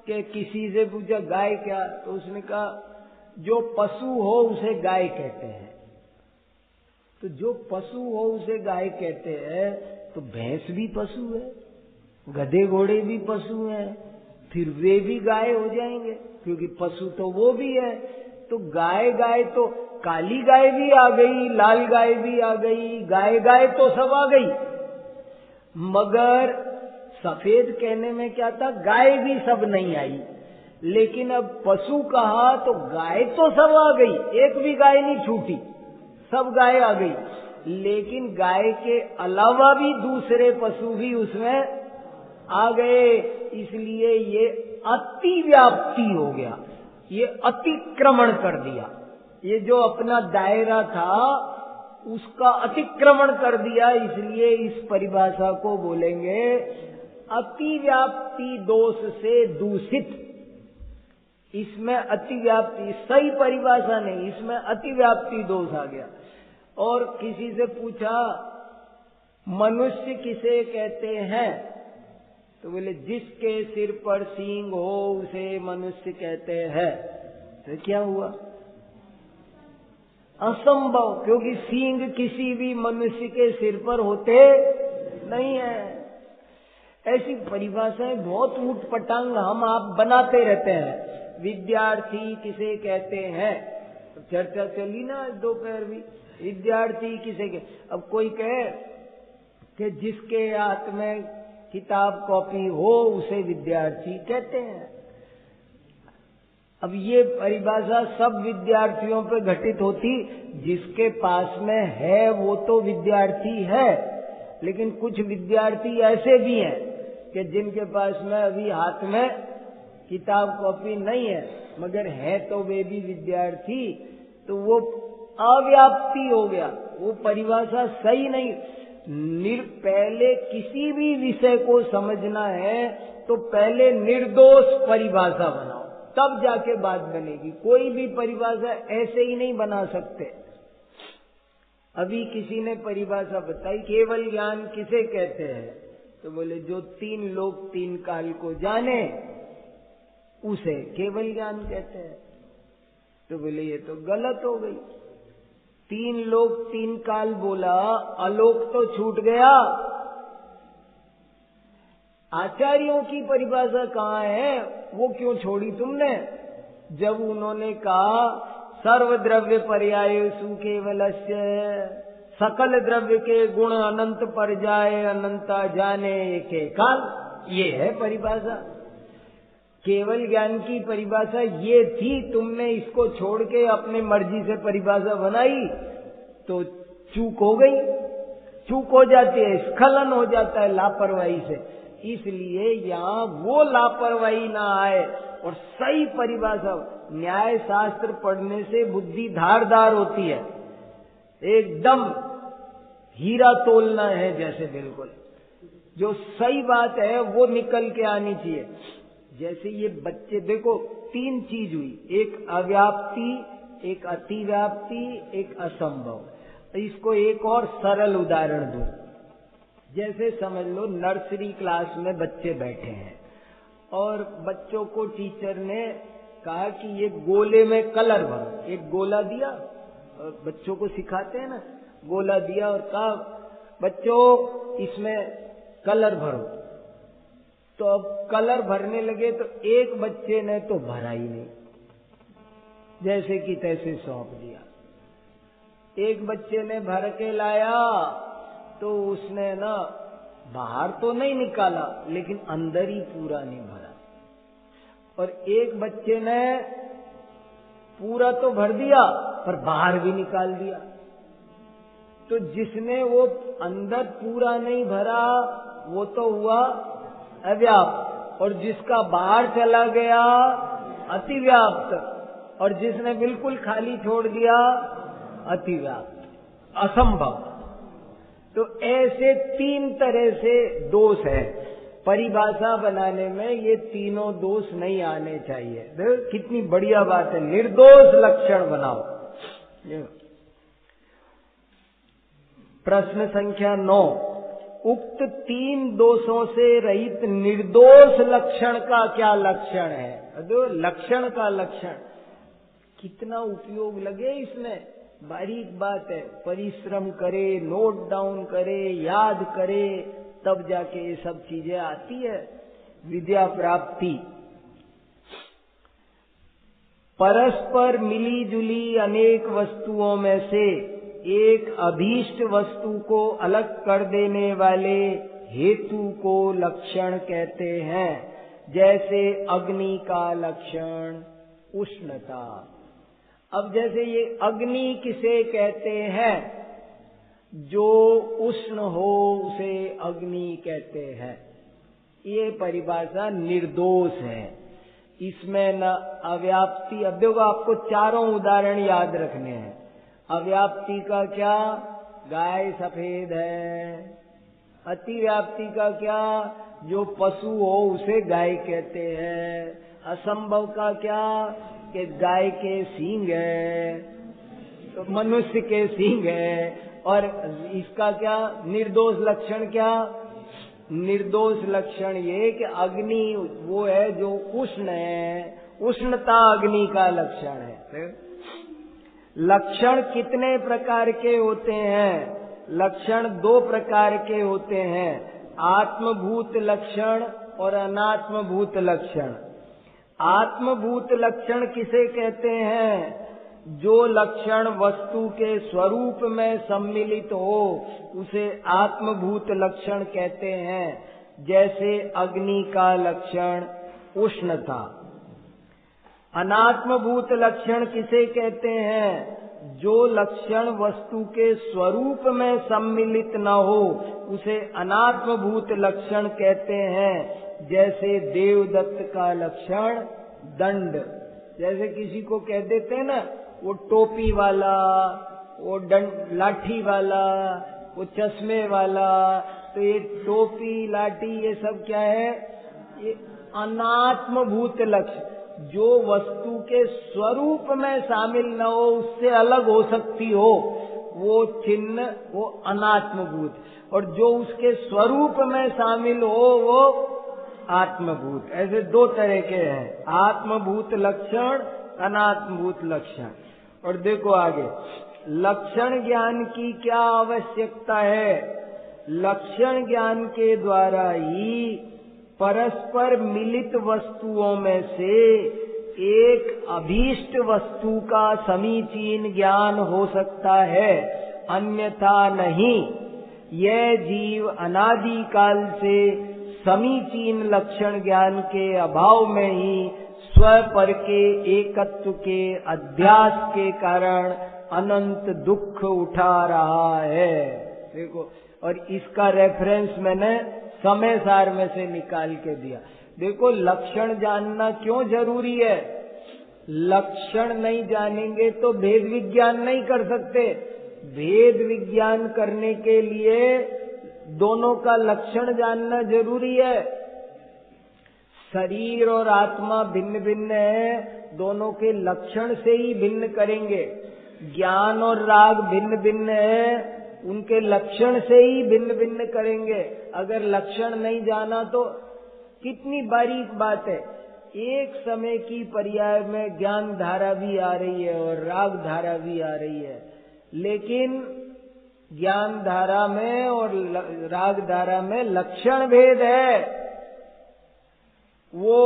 कि किसी से पूछा गाय क्या, तो उसने कहा जो पशु हो उसे गाय कहते हैं। तो जो पशु हो उसे गाय कहते हैं, तो भैंस भी पशु है, गधे घोड़े भी पशु हैं, फिर वे भी गाय हो जाएंगे, क्योंकि पशु तो वो भी है। तो गाय गाय तो काली गाय भी आ गई, लाल गाय भी आ गई, गाय गाय तो सब आ गई। मगर सफेद कहने में क्या था? गाय भी सब नहीं आई। लेकिन अब पशु कहा तो गाय तो सब आ गई, एक भी गाय नहीं छूटी, सब गाय आ गई। लेकिन गाय के अलावा भी दूसरे पशु भी उसमें आ गए, इसलिए ये अतिव्याप्ति हो गया, ये अतिक्रमण कर दिया। ये जो अपना दायरा था उसका अतिक्रमण कर दिया, इसलिए इस परिभाषा को बोलेंगे अतिव्याप्ति दोष से दूषित। इसमें अतिव्याप्ति सही परिभाषा नहीं, इसमें अतिव्याप्ति दोष आ गया। और किसी से पूछा मनुष्य किसे कहते हैं, तो बोले जिसके सिर पर सींग हो उसे मनुष्य कहते हैं। तो क्या हुआ? असंभव, क्योंकि सींग किसी भी मनुष्य के सिर पर होते नहीं है। ऐसी परिभाषाएं बहुत ऊटपटांग हम आप बनाते रहते हैं। विद्यार्थी किसे कहते हैं, तो चर्चा चली ना दोपहर भी, विद्यार्थी किसे अब कोई कहे कि जिसके हाथ में किताब कॉपी हो उसे विद्यार्थी कहते हैं। अब ये परिभाषा सब विद्यार्थियों पे घटित होती, जिसके पास में है वो तो विद्यार्थी है, लेकिन कुछ विद्यार्थी ऐसे भी हैं कि जिनके पास में अभी हाथ में किताब कॉपी नहीं है, मगर है तो वे भी विद्यार्थी। तो वो अव्याप्ति हो गया, वो परिभाषा सही नहीं। पहले किसी भी विषय को समझना है तो पहले निर्दोष परिभाषा बनाओ, तब जाके बात बनेगी। कोई भी परिभाषा ऐसे ही नहीं बना सकते। अभी किसी ने परिभाषा बताई केवल ज्ञान किसे कहते हैं, तो बोले जो 3 लोक 3 काल को जाने उसे केवल ज्ञान कहते हैं। तो बोले ये तो गलत हो गई। 3 लोक 3 काल बोला, आलोक तो छूट गया। आचार्यों की परिभाषा कहाँ है, वो क्यों छोड़ी तुमने? जब उन्होंने कहा सर्वद्रव्य पर्यायेषु केवलस्य, सकल द्रव्य के गुण अनंत पर जाए, अनंता जाने के काल, ये है परिभाषा। केवल ज्ञान की परिभाषा ये थी, तुमने इसको छोड़ के अपने मर्जी से परिभाषा बनाई तो चूक हो गई, चूक हो जाती है, स्खलन हो जाता है लापरवाही से। इसलिए यहाँ वो लापरवाही ना आए और सही परिभाषा। न्याय शास्त्र पढ़ने से बुद्धि धारदार होती है, एकदम हीरा तोलना है जैसे, बिल्कुल जो सही बात है वो निकल के आनी चाहिए। जैसे ये बच्चे देखो, तीन चीज हुई, एक अव्याप्ति, एक अतिव्याप्ति, एक असंभव। इसको एक और सरल उदाहरण दूं। जैसे समझ लो नर्सरी क्लास में बच्चे बैठे हैं और बच्चों को टीचर ने कहा कि ये गोले में कलर भरो। एक गोला दिया और बच्चों को सिखाते हैं ना, गोला दिया और कहा बच्चों इसमें कलर भरो। तो अब कलर भरने लगे तो एक बच्चे ने तो भरा ही नहीं, जैसे कि तैसे सौंप दिया। एक बच्चे ने भर के लाया तो उसने ना बाहर तो नहीं निकाला लेकिन अंदर ही पूरा नहीं भरा। और एक बच्चे ने पूरा तो भर दिया पर बाहर भी निकाल दिया। तो जिसने वो अंदर पूरा नहीं भरा वो तो हुआ अव्याप्त, और जिसका बाहर चला गया अतिव्याप्त, और जिसने बिल्कुल खाली छोड़ दिया अतिव्याप्त, असंभव। तो ऐसे तीन तरह से दोष है। परिभाषा बनाने में ये तीनों दोष नहीं आने चाहिए। देखो कितनी बढ़िया बात है, निर्दोष लक्षण बनाओ। प्रश्न संख्या 9, उक्त तीन दोषों से रहित निर्दोष लक्षण का क्या लक्षण है? दो लक्षण का लक्षण, कितना उपयोग लगे इसमें, बारीक बात है। परिश्रम करे, नोट डाउन करे, याद करे, तब जाके ये सब चीजें आती है, विद्या प्राप्ति। परस्पर मिली जुली अनेक वस्तुओं में से एक अभीष्ट वस्तु को अलग कर देने वाले हेतु को लक्षण कहते हैं। जैसे अग्नि का लक्षण उष्णता। अब जैसे ये अग्नि किसे कहते हैं? जो उष्ण हो उसे अग्नि कहते हैं। ये परिभाषा निर्दोष है, इसमें न अव्याप्ति। अब देखो आपको चारों उदाहरण याद रखने हैं। अव्याप्ति का क्या? गाय सफेद है। अतिव्याप्ति का क्या? जो पशु हो उसे गाय कहते हैं। असंभव का क्या? कि गाय के सींग है, तो मनुष्य के सींग है। और इसका क्या निर्दोष लक्षण? क्या निर्दोष लक्षण? ये कि अग्नि वो है जो उष्ण है, उष्णता अग्नि का लक्षण है। लक्षण कितने प्रकार के होते हैं? लक्षण दो प्रकार के होते हैं, आत्मभूत लक्षण और अनात्मभूत लक्षण। आत्मभूत लक्षण किसे कहते हैं? जो लक्षण वस्तु के स्वरूप में सम्मिलित हो उसे आत्मभूत लक्षण कहते हैं। जैसे अग्नि का लक्षण उष्णता। अनात्मभूत लक्षण किसे कहते हैं? जो लक्षण वस्तु के स्वरूप में सम्मिलित न हो उसे अनात्मभूत लक्षण कहते हैं। जैसे देवदत्त का लक्षण दंड। जैसे किसी को कह देते हैं ना, वो टोपी वाला, वो लाठी वाला, वो चश्मे वाला। तो ये टोपी, लाठी, ये सब क्या है? ये अनात्मभूत लक्षण। जो वस्तु के स्वरूप में शामिल न हो, उससे अलग हो सकती हो, वो चिन्ह वो अनात्मभूत। और जो उसके स्वरूप में शामिल हो वो आत्मभूत। ऐसे दो तरह के हैं, आत्मभूत लक्षण, अनात्मभूत लक्षण। और देखो आगे, लक्षण ज्ञान की क्या आवश्यकता है? लक्षण ज्ञान के द्वारा ही परस्पर मिलित वस्तुओं में से एक अभीष्ट वस्तु का समीचीन ज्ञान हो सकता है, अन्यथा नहीं। यह जीव अनादि काल से समीचीन लक्षण ज्ञान के अभाव में ही स्व पर के एकत्व के अध्यास के कारण अनंत दुख उठा रहा है। देखो, और इसका रेफरेंस मैंने समय सार में से निकाल के दिया। देखो, लक्षण जानना क्यों जरूरी है? लक्षण नहीं जानेंगे तो भेद विज्ञान नहीं कर सकते। भेद विज्ञान करने के लिए दोनों का लक्षण जानना जरूरी है। शरीर और आत्मा भिन्न भिन्न है, दोनों के लक्षण से ही भिन्न करेंगे। ज्ञान और राग भिन्न भिन्न है, उनके लक्षण से ही भिन्न भिन्न करेंगे। अगर लक्षण नहीं जाना तो कितनी बारीक बात है। एक समय की पर्याय में ज्ञान धारा भी आ रही है और राग धारा भी आ रही है, लेकिन ज्ञान धारा में और राग धारा में लक्षण भेद है। वो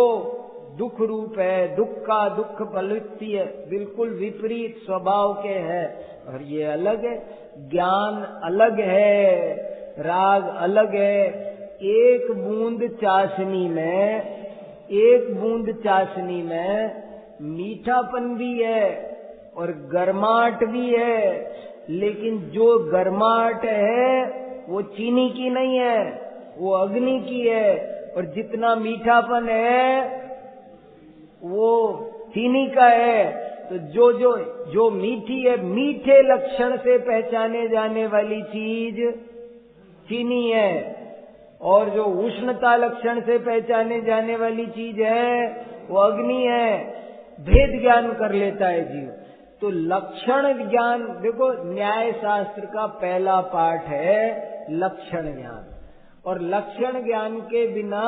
दुख रूप है, दुख का दुख फलवृत्ति है, बिल्कुल विपरीत स्वभाव के है। और ये अलग है, ज्ञान अलग है, राग अलग है। एक बूंद चाशनी में मीठापन भी है और गर्माहट भी है, लेकिन जो गर्माहट है वो चीनी की नहीं है, वो अग्नि की है। और जितना मीठापन है वो चीनी का है। तो जो मीठी है, मीठे लक्षण से पहचाने जाने वाली चीज चीनी है, और जो उष्णता लक्षण से पहचाने जाने वाली चीज है वो अग्नि है। भेद ज्ञान कर लेता है जीव। तो लक्षण ज्ञान, देखो, न्याय शास्त्र का पहला पाठ है लक्षण ज्ञान, और लक्षण ज्ञान के बिना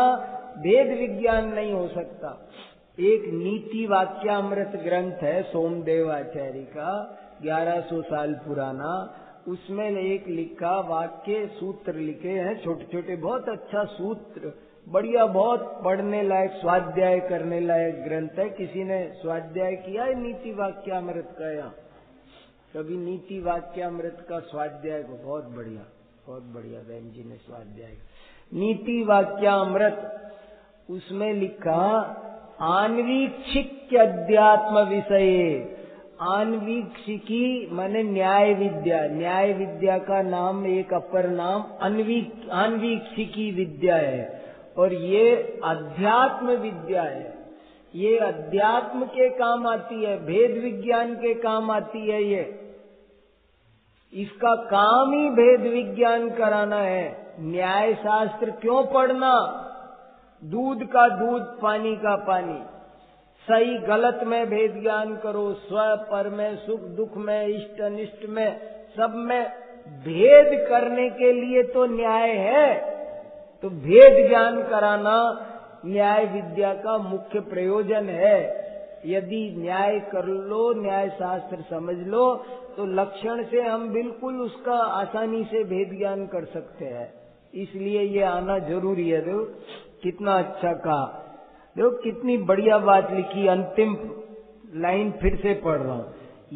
भेद विज्ञान नहीं हो सकता। एक नीति वाक्यामृत ग्रंथ है सोमदेव आचार्य का, 1100 साल पुराना। उसमें एक लिखा वाक्य सूत्र लिखे हैं, छोटे छोटे, बहुत अच्छा सूत्र, बढ़िया, बहुत पढ़ने लायक, स्वाध्याय करने लायक ग्रंथ है। किसी ने स्वाध्याय किया है नीति वाक्यामृत का? यहाँ कभी नीति वाक्यामृत का स्वाध्याय को? बहुत बढ़िया बहन जी ने स्वाध्याय। नीति वाक्यामृत, उसमें लिखा आन्वीक्षिक अध्यात्म विषय। आन्वीक्षिकी माने न्याय विद्या। न्याय विद्या का नाम, एक अपर नाम आन्वीक्षिकी विद्या है, और ये अध्यात्म विद्या है। ये अध्यात्म के काम आती है, भेद विज्ञान के काम आती है। ये इसका काम ही भेद विज्ञान कराना है। न्याय शास्त्र क्यों पढ़ना? दूध का दूध, पानी का पानी, सही गलत में भेद ज्ञान करो, स्व पर में, सुख दुख में, इष्ट अनिष्ट में, सब में भेद करने के लिए तो न्याय है। तो भेद ज्ञान कराना न्याय विद्या का मुख्य प्रयोजन है। यदि न्याय कर लो, न्याय शास्त्र समझ लो, तो लक्षण से हम बिल्कुल उसका आसानी से भेद ज्ञान कर सकते हैं। इसलिए ये आना जरूरी है। देखो कितना अच्छा कहा, देखो कितनी बढ़िया बात लिखी। अंतिम लाइन फिर से पढ़ रहा हूं।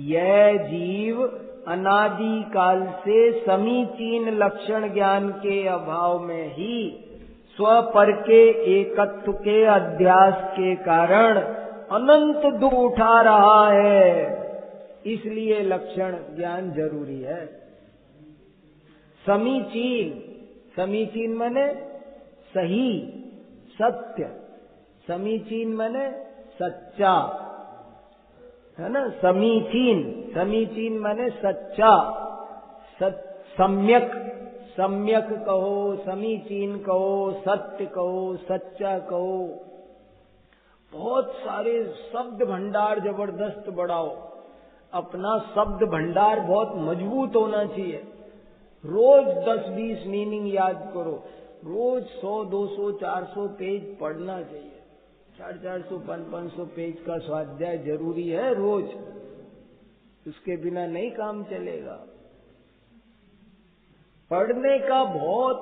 यह जीव अनादि काल से समीचीन लक्षण ज्ञान के अभाव में ही स्व पर के एकत्व के अध्यास के कारण अनंत दुख उठा रहा है। इसलिए लक्षण ज्ञान जरूरी है। समीचीन माने सही, सत्य। समीचीन माने सच्चा, है ना? समीचीन माने सच्चा, सम्यक कहो, समीचीन कहो, सत्य कहो, सच्चा कहो। बहुत सारे शब्द भंडार जबरदस्त बढ़ाओ। अपना शब्द भंडार बहुत मजबूत होना चाहिए। रोज 10-20 मीनिंग याद करो। रोज 100, 200, 400 पेज पढ़ना चाहिए। 400, 500 पेज का स्वाध्याय जरूरी है रोज। उसके बिना नहीं काम चलेगा। पढ़ने का बहुत,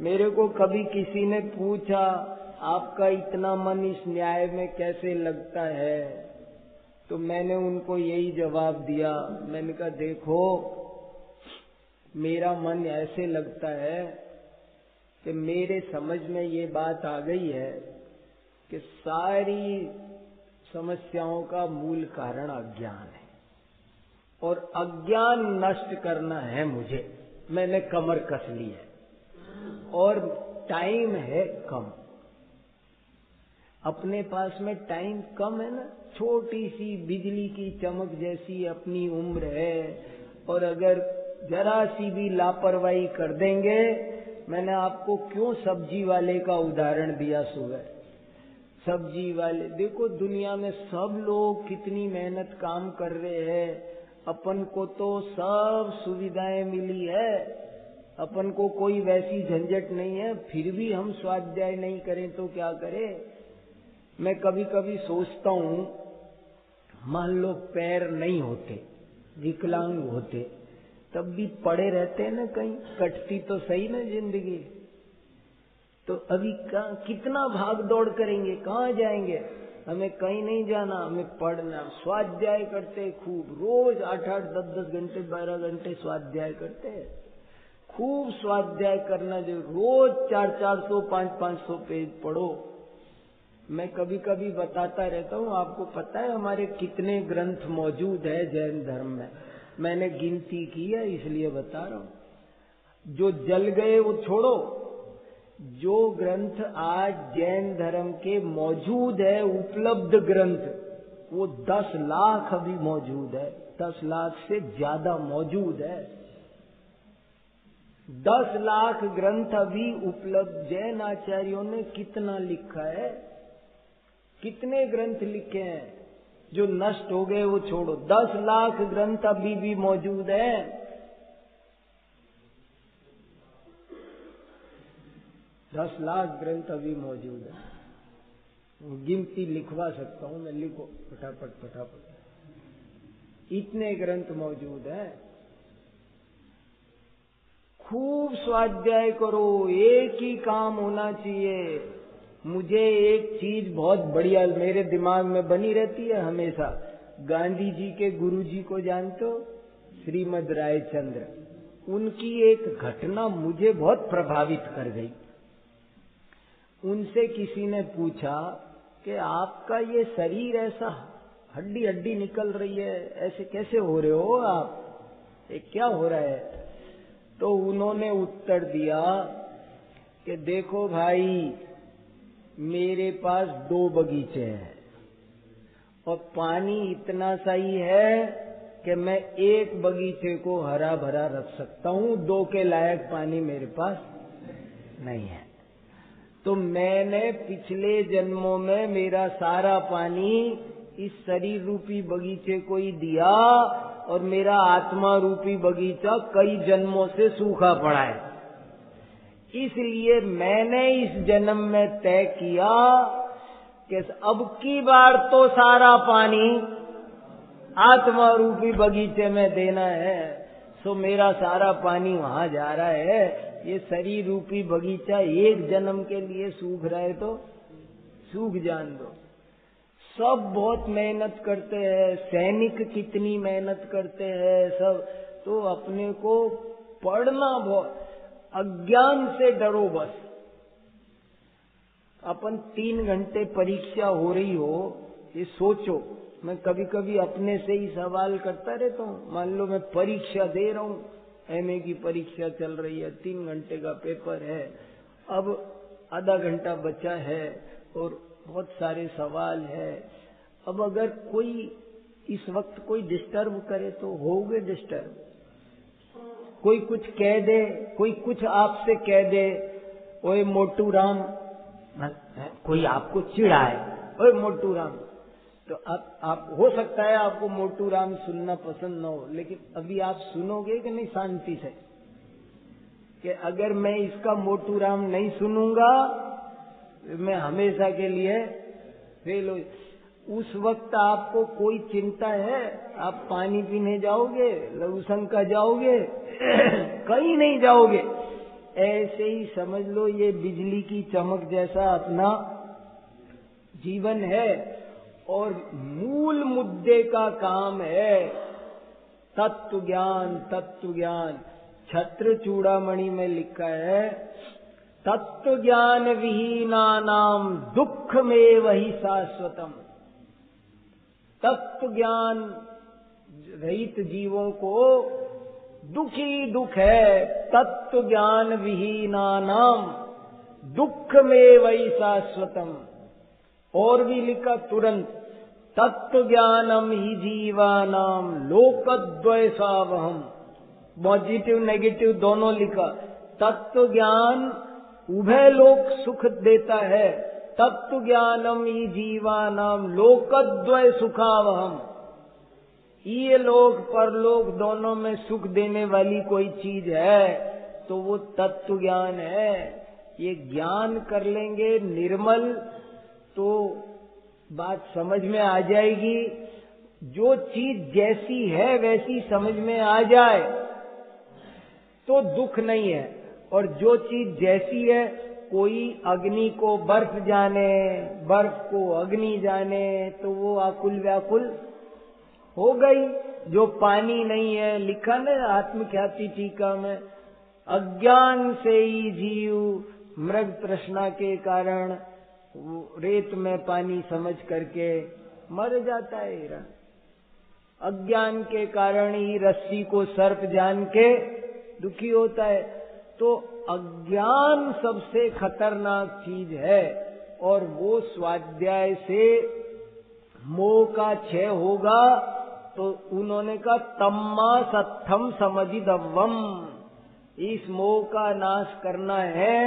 मेरे को कभी किसी ने पूछा आपका इतना मन इस न्याय में कैसे लगता है, तो मैंने उनको यही जवाब दिया। मैंने कहा देखो, मेरा मन ऐसे लगता है कि मेरे समझ में ये बात आ गई है कि सारी समस्याओं का मूल कारण अज्ञान है और अज्ञान नष्ट करना है मुझे। मैंने कमर कस ली है और टाइम है कम, अपने पास में टाइम कम है ना, छोटी सी बिजली की चमक जैसी अपनी उम्र है और अगर जरा सी भी लापरवाही कर देंगे, मैंने आपको क्यों सब्जी वाले का उदाहरण दिया सुबह। सब्जी वाले देखो दुनिया में सब लोग कितनी मेहनत काम कर रहे हैं, अपन को तो सब सुविधाएं मिली है, अपन को कोई वैसी झंझट नहीं है, फिर भी हम स्वाध्याय नहीं करें तो क्या करें। मैं कभी कभी सोचता हूँ, मान लो पैर नहीं होते, विकलांग होते, तब भी पड़े रहते हैं ना, कहीं कटती तो सही ना जिंदगी। तो अभी कितना भाग दौड़ करेंगे, कहाँ जाएंगे, हमें कहीं नहीं जाना, हमें पढ़ना, स्वाध्याय करते खूब, रोज 8-8, 10-10 घंटे, 12 घंटे स्वाध्याय करते हैं। खूब स्वाध्याय करना, जो रोज 400-400, 500-500 पेज पढ़ो। मैं कभी कभी बताता रहता हूँ, आपको पता है हमारे कितने ग्रंथ मौजूद है जैन धर्म में, मैंने गिनती की है इसलिए बता रहा हूँ। जो जल गए वो छोड़ो, जो ग्रंथ आज जैन धर्म के मौजूद है, उपलब्ध ग्रंथ, वो 10 लाख अभी मौजूद है, 10 लाख से ज्यादा मौजूद है। 10 लाख ग्रंथ अभी उपलब्ध। जैन आचार्यों ने कितना लिखा है, कितने ग्रंथ लिखे हैं, जो नष्ट हो गए वो छोड़ो, 10 लाख ग्रंथ अभी भी मौजूद है। 10 लाख ग्रंथ अभी मौजूद है। गिनती लिखवा सकता हूं मैं, लिखो फटाफट फटाफट, इतने ग्रंथ मौजूद है। खूब स्वाध्याय करो, एक ही काम होना चाहिए। मुझे एक चीज बहुत बढ़िया मेरे दिमाग में बनी रहती है हमेशा, गांधी जी के गुरु जी को जानते हो, श्रीमद रायचंद्र, उनकी एक घटना मुझे बहुत प्रभावित कर गई। उनसे किसी ने पूछा कि आपका ये शरीर ऐसा हड्डी हड्डी निकल रही है, ऐसे कैसे हो रहे हो आप, ये क्या हो रहा है। तो उन्होंने उत्तर दिया कि देखो भाई, मेरे पास 2 बगीचे हैं और पानी इतना सही है कि मैं एक बगीचे को हरा भरा रख सकता हूँ, 2 के लायक पानी मेरे पास नहीं है। तो मैंने पिछले जन्मों में मेरा सारा पानी इस शरीर रूपी बगीचे को ही दिया और मेरा आत्मा रूपी बगीचा कई जन्मों से सूखा पड़ा है। इसलिए मैंने इस जन्म में तय किया कि अब की बार तो सारा पानी आत्मा रूपी बगीचे में देना है। सो मेरा सारा पानी वहां जा रहा है। ये शरीर रूपी बगीचा एक जन्म के लिए सूख रहा है तो सूख जान दो। सब बहुत मेहनत करते हैं, सैनिक कितनी मेहनत करते हैं सब, तो अपने को पढ़ना बहुत, अज्ञान से डरो बस। अपन 3 घंटे परीक्षा हो रही हो, ये सोचो। मैं कभी कभी अपने से ही सवाल करता रहता हूँ। मान लो मैं परीक्षा दे रहा हूँ, एमए की परीक्षा चल रही है, 3 घंटे का पेपर है, अब आधा घंटा बचा है और बहुत सारे सवाल है। अब अगर कोई इस वक्त कोई डिस्टर्ब करे तो होगे डिस्टर्ब, कोई कुछ कह दे, कोई कुछ आपसे कह दे, ओए मोटू राम, कोई आपको चिढ़ाए, ओए मोटू राम, तो आप हो सकता है आपको मोटू राम सुनना पसंद न हो, लेकिन अभी आप सुनोगे कि नहीं शांति से, कि अगर मैं इसका मोटू राम नहीं सुनूंगा मैं हमेशा के लिए फेल हो। उस वक्त आपको कोई चिंता है? आप पानी पीने जाओगे, लघुशंका जाओगे, कहीं नहीं जाओगे। ऐसे ही समझ लो, ये बिजली की चमक जैसा अपना जीवन है और मूल मुद्दे का काम है तत्व ज्ञान। तत्व ज्ञान छत्र चूड़ामणि में लिखा है, तत्व ज्ञान विहीनानाम दुख में वही शाश्वतम। तत्व ज्ञान रहित जीवों को दुख ही दुख है। तत्व ज्ञान विहीनानाम दुख में वही शाश्वतम। और भी लिखा तुरंत, तत्व ज्ञानम ही जीवानाम लोकद्वैसावहम। पॉजिटिव नेगेटिव दोनों लिखा। तत्व ज्ञान उभय लोक सुख देता है। तत्व ज्ञानम ही जीवानाम लोकद्वय सुखावहम। ये लोक परलोक दोनों में सुख देने वाली कोई चीज है तो वो तत्व ज्ञान है। ये ज्ञान कर लेंगे निर्मल तो बात समझ में आ जाएगी। जो चीज जैसी है वैसी समझ में आ जाए तो दुख नहीं है। और जो चीज जैसी है, कोई अग्नि को बर्फ जाने, बर्फ को अग्नि जाने, तो वो आकुल व्याकुल हो गई। जो पानी नहीं है, लिखा ना आत्मख्याति टीका में, अज्ञान से ही जीव मृग तृष्णा के कारण रेत में पानी समझ करके मर जाता है हिरण। अज्ञान के कारण ही रस्सी को सर्प जान के दुखी होता है। तो अज्ञान सबसे खतरनाक चीज है और वो स्वाध्याय से मोह का क्षय होगा। तो उन्होंने कहा तम्मा सत्थम समझिदव्वम। इस मोह का नाश करना है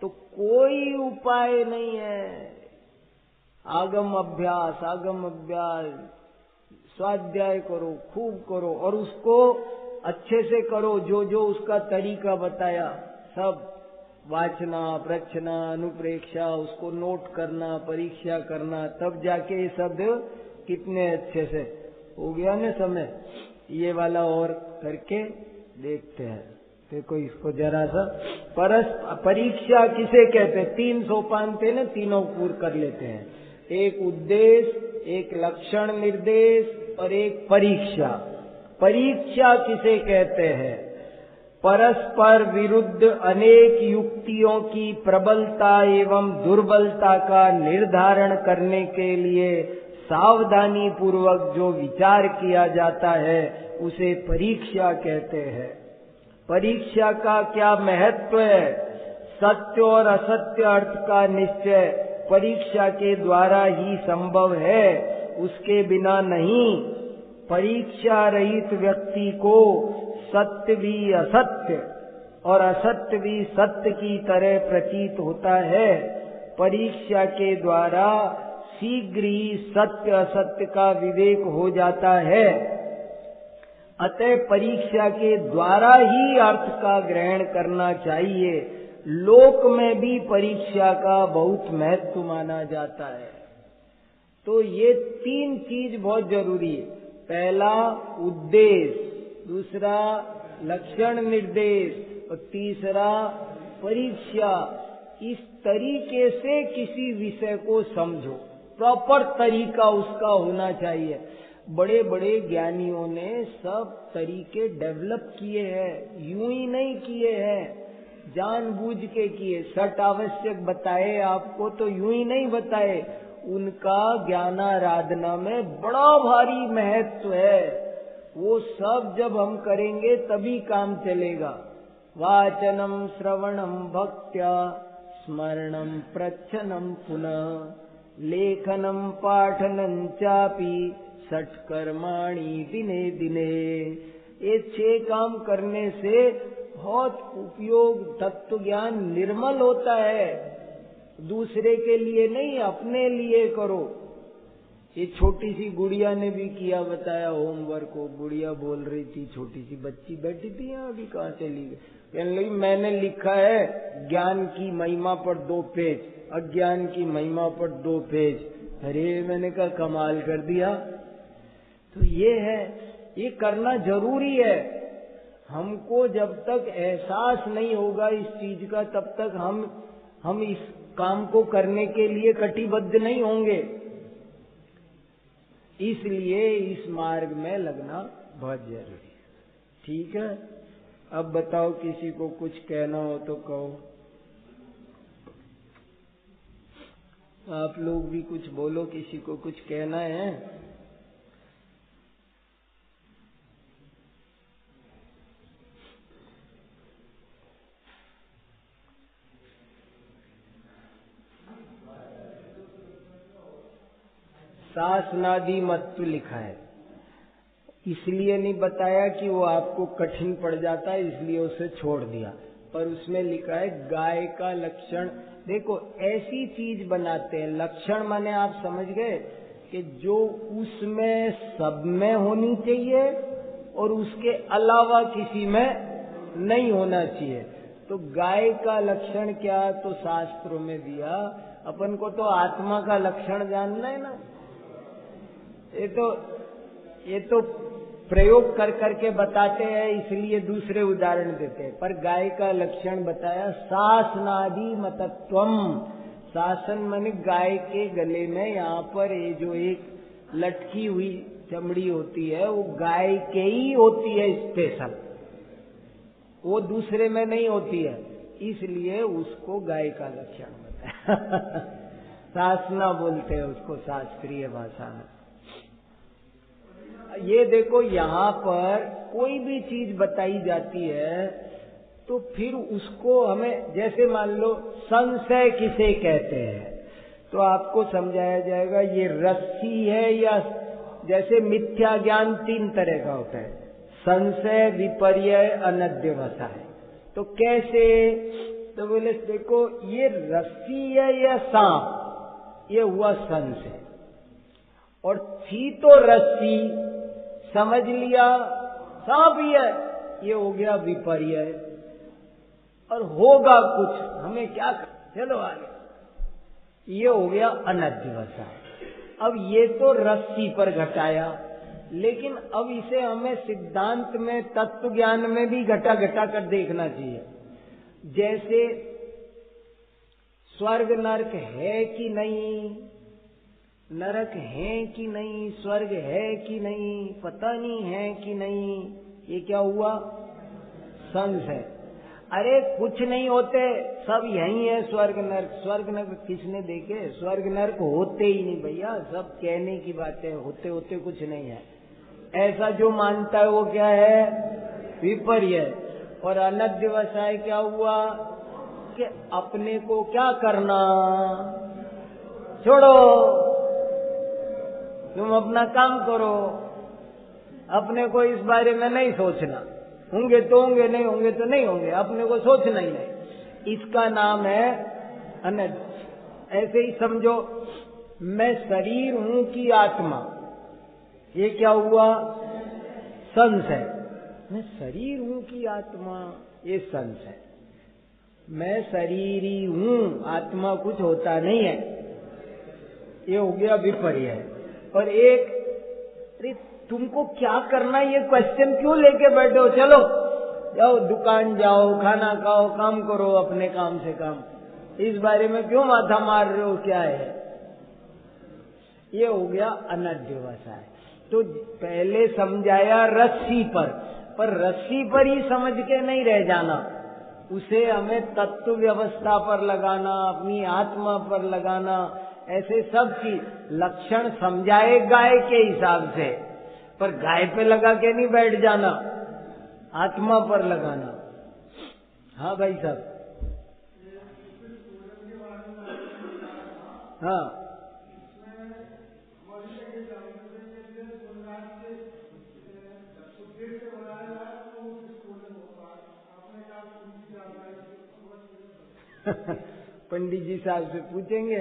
तो कोई उपाय नहीं है। आगम अभ्यास, आगम अभ्यास, स्वाध्याय करो, खूब करो और उसको अच्छे से करो। जो जो उसका तरीका बताया सब, वाचना, प्रक्षना, अनुप्रेक्षा, उसको नोट करना, परीक्षा करना, तब जाके ये शब्द कितने अच्छे से हो गया ना समय। ये वाला और करके देखते हैं। देखो इसको जरा सा परीक्षा किसे कहते हैं? 3 सोपान थे ना, तीनों पूर्ण कर लेते हैं। एक उद्देश्य, एक लक्षण निर्देश और एक परीक्षा। परीक्षा किसे कहते हैं? परस्पर विरुद्ध अनेक युक्तियों की प्रबलता एवं दुर्बलता का निर्धारण करने के लिए सावधानी पूर्वक जो विचार किया जाता है उसे परीक्षा कहते हैं। परीक्षा का क्या महत्व है? सत्य और असत्य अर्थ का निश्चय परीक्षा के द्वारा ही संभव है, उसके बिना नहीं। परीक्षा रहित व्यक्ति को सत्य भी असत्य और असत्य भी सत्य की तरह प्रतीत होता है। परीक्षा के द्वारा शीघ्र ही सत्य असत्य का विवेक हो जाता है। अतः परीक्षा के द्वारा ही अर्थ का ग्रहण करना चाहिए। लोक में भी परीक्षा का बहुत महत्व माना जाता है। तो ये 3 चीज बहुत जरूरी है। पहला उद्देश्य, दूसरा लक्षण निर्देश और तीसरा परीक्षा। इस तरीके से किसी विषय को समझो, प्रॉपर तरीका उसका होना चाहिए। बड़े बड़े ज्ञानियों ने सब तरीके डेवलप किए हैं, यूं ही नहीं किए हैं, जानबूझ के किए। सट आवश्यक बताए आपको तो यूं ही नहीं बताए। उनका ज्ञानाराधना में बड़ा भारी महत्व है। वो सब जब हम करेंगे तभी काम चलेगा। वाचनम श्रवणम भक्त्या स्मरणम प्रच्छनम पुनः लेखनम पाठनम चापि षट्कर्माणि दिने दिने। ये 6 काम करने से बहुत उपयोग, तत्व ज्ञान निर्मल होता है। दूसरे के लिए नहीं, अपने लिए करो। ये छोटी सी गुड़िया ने भी किया, बताया होमवर्क को। गुड़िया बोल रही थी, छोटी सी बच्ची बैठी थी यहाँ, अभी कहाँ चली गई। कहने लगी मैंने लिखा है ज्ञान की महिमा पर 2 पेज, अज्ञान की महिमा पर 2 पेज। अरे मैंने कहा कमाल कर दिया। तो ये है, ये करना जरूरी है। हमको जब तक एहसास नहीं होगा इस चीज का, तब तक हम इस काम को करने के लिए कटिबद्ध नहीं होंगे। इसलिए इस मार्ग में लगना बहुत जरूरी है। ठीक है, अब बताओ, किसी को कुछ कहना हो तो कहो। आप लोग भी कुछ बोलो, किसी को कुछ कहना है? शासनादि मत्तु लिखा है, इसलिए नहीं बताया कि वो आपको कठिन पड़ जाता है, इसलिए उसे छोड़ दिया। पर उसमें लिखा है गाय का लक्षण। देखो ऐसी चीज बनाते हैं, लक्षण माने आप समझ गए कि जो उसमें सब में होनी चाहिए और उसके अलावा किसी में नहीं होना चाहिए। तो गाय का लक्षण क्या, तो शास्त्रों में दिया। अपन को तो आत्मा का लक्षण जानना है ना, ये तो प्रयोग कर करके बताते हैं, इसलिए दूसरे उदाहरण देते हैं। पर गाय का लक्षण बताया, शासनादि मतत्वम। शासन माने गाय के गले में यहाँ पर ये जो एक लटकी हुई चमड़ी होती है वो गाय के ही होती है स्पेशल, वो दूसरे में नहीं होती है, इसलिए उसको गाय का लक्षण बताया। शासना बोलते हैं उसको शास्त्रीय भाषा में। ये देखो यहाँ पर कोई भी चीज बताई जाती है तो फिर उसको हमें, जैसे मान लो संशय किसे कहते हैं, तो आपको समझाया जाएगा ये रस्सी है, या जैसे मिथ्या ज्ञान तीन तरह का होता है, संशय, विपर्य, अनध्यवसाय। तो कैसे, तो बोले देखो ये रस्सी है या सांप, ये हुआ संशय, और थी तो रस्सी, समझ लिया सांप ही है, ये हो गया विपर्य। और होगा कुछ, हमें क्या कर, चलो आगे, ये हो गया अनध्यवसाय। अब ये तो रस्सी पर घटाया, लेकिन अब इसे हमें सिद्धांत में, तत्व ज्ञान में भी घटा घटा कर देखना चाहिए। जैसे स्वर्ग नरक है कि नहीं, नरक है कि नहीं, स्वर्ग है कि नहीं, पता नहीं है कि नहीं, ये क्या हुआ, संशय। अरे कुछ नहीं होते, सब यही है स्वर्ग नरक। स्वर्ग नरक किसने देखे, स्वर्ग नरक होते ही नहीं भैया, सब कहने की बातें, होते होते कुछ नहीं है। ऐसा जो मानता है वो क्या है, विपर्य। और अनध्यवसाय क्या हुआ कि अपने को क्या करना, छोड़ो, तुम अपना काम करो, अपने को इस बारे में नहीं सोचना, होंगे तो होंगे, नहीं होंगे तो नहीं होंगे, अपने को सोचना ही नहीं। इसका नाम है अनद्य। ऐसे ही समझो, मैं शरीर हूं कि आत्मा, ये क्या हुआ, संशय। मैं शरीर हूं कि आत्मा, ये संशय। मैं शरीरी हूं, आत्मा कुछ होता नहीं है, ये हो गया विपर्य। और एक, अरे तुमको क्या करना, ये क्वेश्चन क्यों लेके बैठे हो, चलो जाओ दुकान जाओ, खाना खाओ, काम करो अपने काम से काम, इस बारे में क्यों माथा मार रहे हो, क्या है, ये हो गया अनध्यवसाय। तो पहले समझाया रस्सी पर रस्सी पर ही समझ के नहीं रह जाना, उसे हमें तत्व व्यवस्था पर लगाना, अपनी आत्मा पर लगाना, ऐसे सब चीज लक्षण समझाए गाय के हिसाब से, पर गाय पे लगा के नहीं बैठ जाना, आत्मा पर लगाना। हाँ भाई साहब, हाँ पंडित जी साहब से पूछेंगे।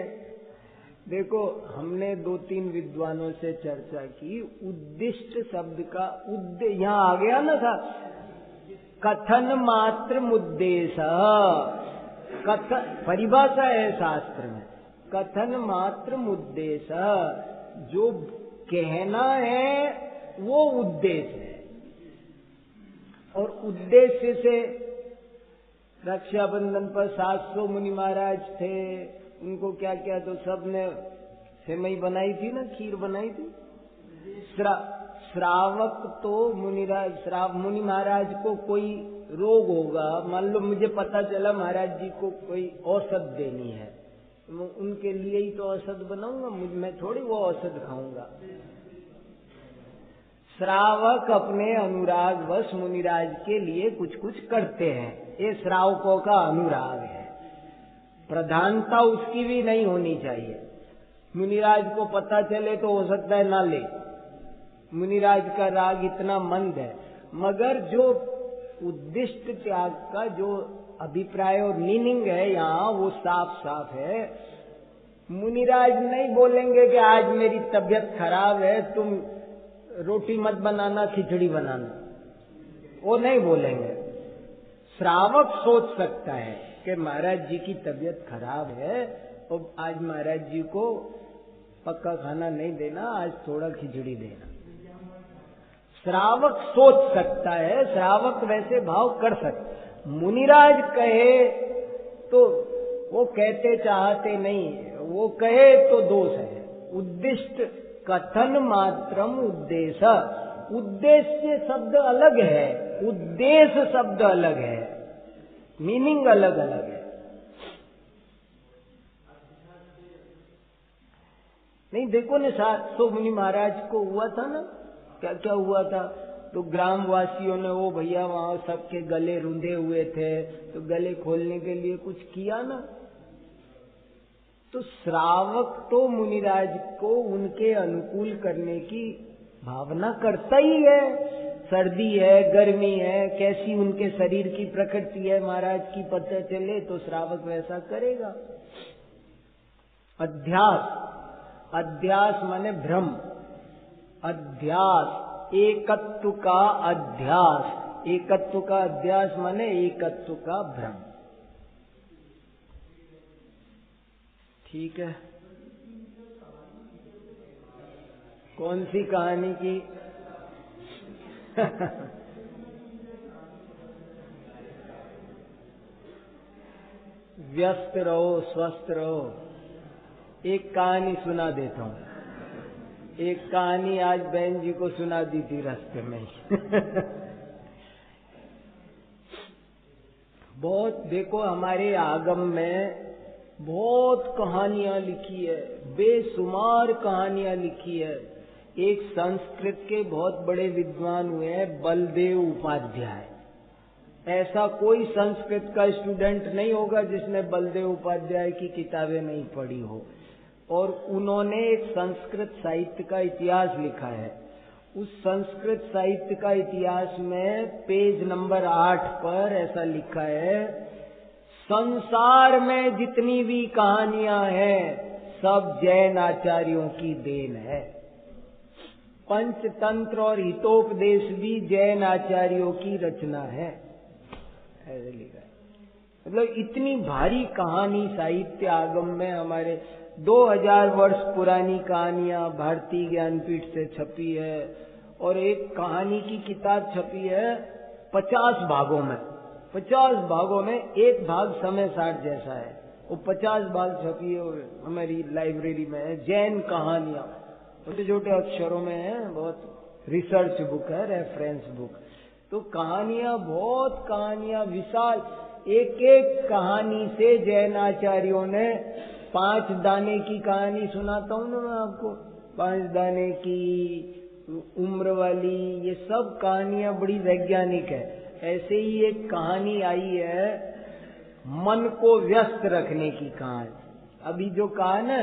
देखो हमने 2-3 विद्वानों से चर्चा की, उद्दिष्ट शब्द का यहाँ आ गया ना था, कथन मात्र मुद्देश, कथन परिभाषा है शास्त्र में, कथन मात्र मुद्देश, जो कहना है वो उद्देश्य है। और उद्देश्य से रक्षाबंधन पर 700 मुनि महाराज थे, उनको क्या क्या, तो सबने सेवई बनाई थी ना, खीर बनाई थी। श्रावक तो मुनि महाराज को कोई रोग होगा, मान लो मुझे पता चला महाराज जी को कोई औषध देनी है, उनके लिए ही तो औषध बनाऊंगा, मैं थोड़ी वो औषध खाऊंगा। श्रावक अपने अनुराग वश मुनिराज के लिए कुछ कुछ करते हैं, ये श्रावकों का अनुराग है। प्रधानता उसकी भी नहीं होनी चाहिए। मुनिराज को पता चले तो हो सकता है ना ले, मुनिराज का राग इतना मंद है, मगर जो उद्दिष्ट त्याग का जो अभिप्राय और मीनिंग है यहाँ वो साफ साफ है। मुनिराज नहीं बोलेंगे कि आज मेरी तबीयत खराब है, तुम रोटी मत बनाना, खिचड़ी बनाना, वो नहीं बोलेंगे। श्रावक सोच सकता है कि महाराज जी की तबीयत खराब है और आज महाराज जी को पक्का खाना नहीं देना, आज थोड़ा खिचड़ी देना। श्रावक सोच सकता है, श्रावक वैसे भाव कर सकता। मुनिराज कहे तो वो कहते चाहते नहीं, वो कहे तो दोष है। उद्दिष्ट कथन मात्रम उद्देश्य, उद्देश्य शब्द अलग है, उद्देश्य शब्द अलग है, मीनिंग अलग अलग है। नहीं देखो ना, 700 मुनि महाराज को हुआ था ना, क्या क्या हुआ था। तो ग्रामवासियों ने, वो भैया वहां सबके गले रुंधे हुए थे, तो गले खोलने के लिए कुछ किया ना। तो श्रावक तो मुनिराज को उनके अनुकूल करने की भावना करता ही है। सर्दी है, गर्मी है, कैसी उनके शरीर की प्रकृति है महाराज की पता चले तो श्रावक वैसा करेगा। अध्यास, अध्यास माने भ्रम, अध्यास एकत्व का अध्यास, एकत्व का अध्यास माने एकत्व का भ्रम। ठीक है, कौन सी कहानी की? व्यस्त रहो, स्वस्थ रहो। एक कहानी सुना देता हूँ। एक कहानी आज बहन जी को सुना दी थी रास्ते में ही। बहुत देखो, हमारे आगम में बहुत कहानियां लिखी है, बेशुमार कहानियां लिखी है। एक संस्कृत के बहुत बड़े विद्वान हुए हैं, बलदेव उपाध्याय। ऐसा कोई संस्कृत का स्टूडेंट नहीं होगा जिसने बलदेव उपाध्याय की किताबें नहीं पढ़ी हो। और उन्होंने एक संस्कृत साहित्य का इतिहास लिखा है। उस संस्कृत साहित्य का इतिहास में पेज नंबर 8 पर ऐसा लिखा है, संसार में जितनी भी कहानियां हैं सब जैन आचार्यों की देन है। पंचतंत्र और हितोपदेश भी जैन आचार्यों की रचना है, ऐसे लिखा है। मतलब इतनी भारी कहानी साहित्य आगम में हमारे 2000 वर्ष पुरानी कहानियां भारतीय ज्ञानपीठ से छपी है। और एक कहानी की किताब छपी है 50 भागों में, 50 भागों में एक भाग समय साठ जैसा है, वो 50 भाग छपी है हमारी लाइब्रेरी में है। जैन कहानियां छोटे छोटे अक्षरों में है, बहुत रिसर्च बुक है, रेफरेंस बुक। तो कहानियां, बहुत कहानियां विशाल, एक एक कहानी से जैन आचार्यों ने 5 दाने की कहानी सुनाता हूं ना मैं आपको, 5 दाने की, उम्र वाली, ये सब कहानियां बड़ी वैज्ञानिक है। ऐसे ही एक कहानी आई है मन को व्यस्त रखने की कहानी। अभी जो कहा ना,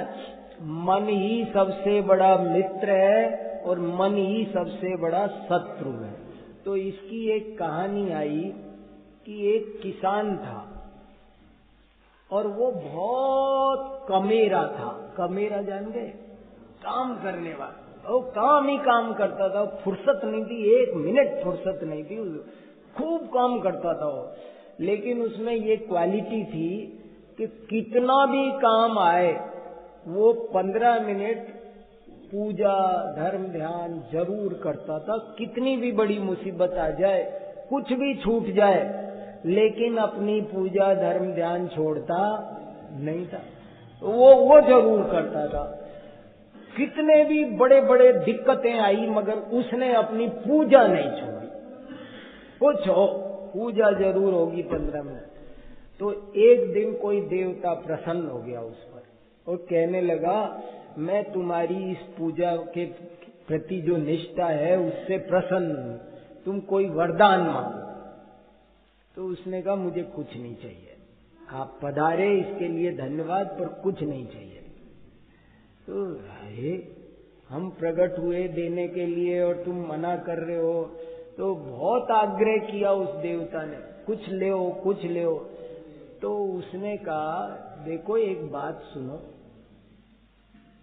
मन ही सबसे बड़ा मित्र है और मन ही सबसे बड़ा शत्रु है। तो इसकी एक कहानी आई कि एक किसान था और वो बहुत कमेरा था। कमेरा जान गए? काम करने वाला, वो काम ही काम करता था, फुर्सत नहीं थी, 1 मिनट फुर्सत नहीं थी, खूब काम करता था वो। लेकिन उसमें ये क्वालिटी थी कि कितना भी काम आए वो 15 मिनट पूजा धर्म ध्यान जरूर करता था। कितनी भी बड़ी मुसीबत आ जाए, कुछ भी छूट जाए, लेकिन अपनी पूजा धर्म ध्यान छोड़ता नहीं था, वो जरूर करता था। कितने भी बड़े बड़े दिक्कतें आई मगर उसने अपनी पूजा नहीं छोड़ी। कुछ हो, पूजा जरूर होगी 15 मिनट। तो एक दिन कोई देवता प्रसन्न हो गया उस पर, और कहने लगा मैं तुम्हारी इस पूजा के प्रति जो निष्ठा है उससे प्रसन्न हूं, तुम कोई वरदान मांगो। तो उसने कहा मुझे कुछ नहीं चाहिए, आप पधारे इसके लिए धन्यवाद, पर कुछ नहीं चाहिए। तो अरे हम प्रकट हुए देने के लिए और तुम मना कर रहे हो। तो बहुत आग्रह किया उस देवता ने, कुछ ले हो कुछ ले हो। तो उसने कहा देखो एक बात सुनो,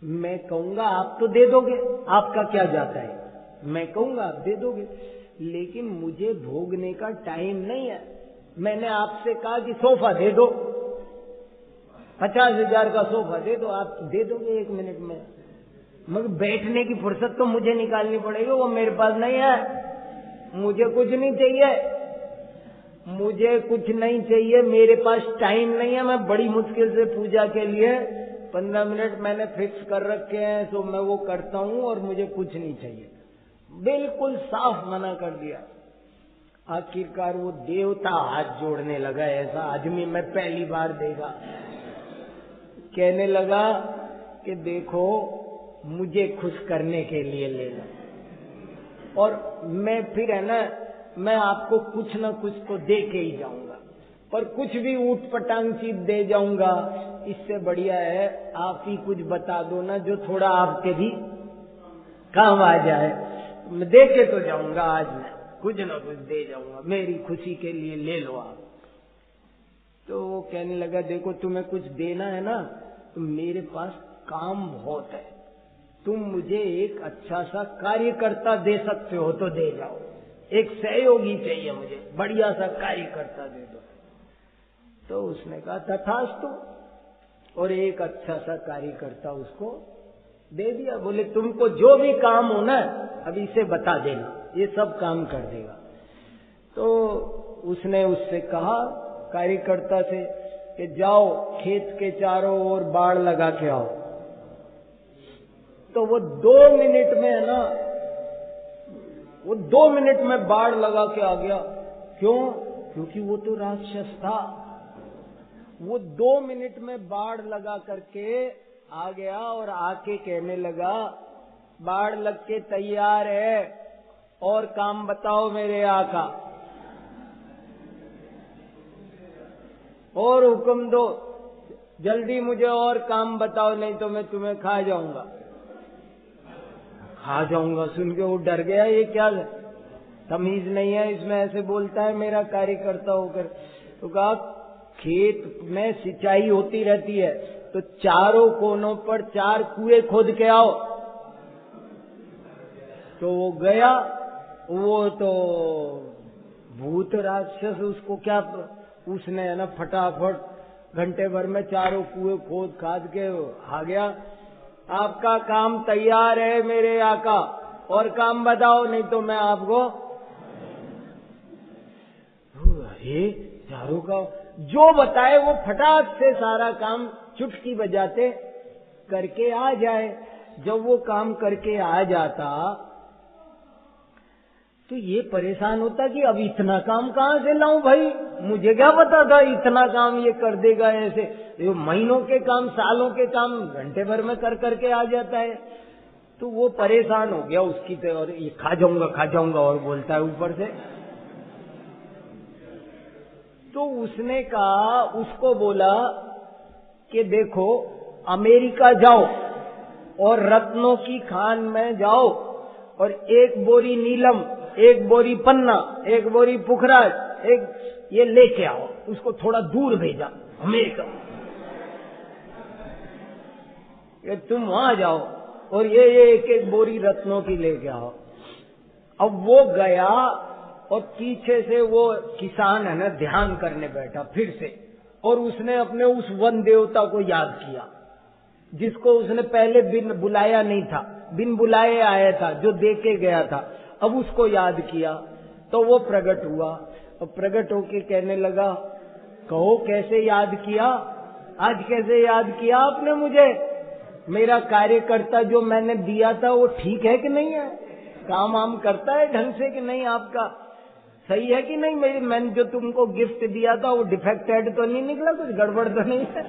मैं कहूंगा आप तो दे दोगे, आपका क्या जाता है, मैं कहूंगा आप दे दोगे, लेकिन मुझे भोगने का टाइम नहीं है। मैंने आपसे कहा कि सोफा दे दो, 50,000 का सोफा दे दो, आप दे दोगे 1 मिनट में, मगर बैठने की फुर्सत तो मुझे निकालनी पड़ेगी, वो मेरे पास नहीं है। मुझे कुछ नहीं चाहिए, मुझे कुछ नहीं चाहिए, मेरे पास टाइम नहीं है। मैं बड़ी मुश्किल से पूजा के लिए 15 मिनट मैंने फिक्स कर रखे हैं, तो मैं वो करता हूं और मुझे कुछ नहीं चाहिए। बिल्कुल साफ मना कर दिया। आखिरकार वो देवता हाथ जोड़ने लगा, ऐसा आदमी मैं पहली बार देखा। कहने लगा कि देखो मुझे खुश करने के लिए ले लो, और मैं फिर है ना, मैं आपको कुछ ना कुछ तो दे के ही जाऊंगा, पर कुछ भी ऊट पटांग चीज दे जाऊंगा। इससे बढ़िया है आप ही कुछ बता दो ना जो थोड़ा आपके भी काम आ जाए। मैं दे के तो जाऊंगा, आज मैं कुछ ना कुछ दे जाऊंगा, मेरी खुशी के लिए ले लो आप। तो वो कहने लगा देखो तुम्हें कुछ देना है ना, तो मेरे पास काम बहुत है, तुम मुझे एक अच्छा सा कार्यकर्ता दे सकते हो तो दे जाओ, एक सहयोगी चाहिए मुझे, बढ़िया सा कार्यकर्ता दे दो। तो उसने कहा तथास्तु, और एक अच्छा सा कार्यकर्ता उसको दे दिया। बोले तुमको जो भी काम हो ना अभी इसे बता देना, ये सब काम कर देगा। तो उसने उससे कहा कार्यकर्ता से कि जाओ खेत के चारों ओर बाड़ लगा के आओ। तो वो 2 मिनट में है ना, वो 2 मिनट में बाड़ लगा के आ गया। क्यों? क्योंकि वो तो राक्षस था। वो 2 मिनट में बाड़ लगा करके आ गया और आके कहने लगा बाड़ लग के तैयार है, और काम बताओ मेरे आका, और हुक्म दो, जल्दी मुझे और काम बताओ, नहीं तो मैं तुम्हें खा जाऊंगा। खा जाऊंगा सुन के वो डर गया, ये क्या तमीज नहीं है इसमें, ऐसे बोलता है मेरा कार्यकर्ता होकर। तो कहा खेत में सिंचाई होती रहती है, तो चारों कोनों पर 4 कुएं खोद के आओ। तो वो गया, वो तो भूत राक्षस, उसको क्या, उसने है ना फटाफट घंटे भर में 4 कुएं खोद खाद के आ गया। आपका काम तैयार है मेरे आका, और काम बताओ, नहीं तो मैं आपको। अरे चारों का जो बताए वो फटाक से सारा काम चुटकी बजाते करके आ जाए। जब वो काम करके आ जाता तो ये परेशान होता कि अब इतना काम कहाँ से लाऊं भाई, मुझे क्या पता था इतना काम ये कर देगा। ऐसे ये महीनों के काम, सालों के काम घंटे भर में कर करके आ जाता है। तो वो परेशान हो गया उसकी तो, और ये खा जाऊंगा और बोलता है ऊपर से। तो उसने कहा, उसको बोला कि देखो अमेरिका जाओ और रत्नों की खान में जाओ, और 1 बोरी नीलम, 1 बोरी पन्ना, 1 बोरी पुखराज, एक ये लेके आओ। उसको थोड़ा दूर भेजा अमेरिका, ये तुम वहां जाओ और ये 1-1 बोरी रत्नों की लेके आओ। अब वो गया और पीछे से वो किसान है ना ध्यान करने बैठा फिर से, और उसने अपने उस वन देवता को याद किया जिसको उसने पहले बिन बुलाया नहीं था, बिन बुलाए आया था, जो दे के गया था। अब उसको याद किया तो वो प्रकट हुआ, और प्रकट होके कहने लगा कहो कैसे याद किया, आज कैसे याद किया आपने मुझे, मेरा कार्यकर्ता जो मैंने दिया था वो ठीक है कि नहीं है, काम वाम करता है ढंग से कि नहीं, आपका सही है कि नहीं, मैंने जो तुमको गिफ्ट दिया था वो डिफेक्टेड तो नहीं निकला, कुछ गड़बड़ तो नहीं है।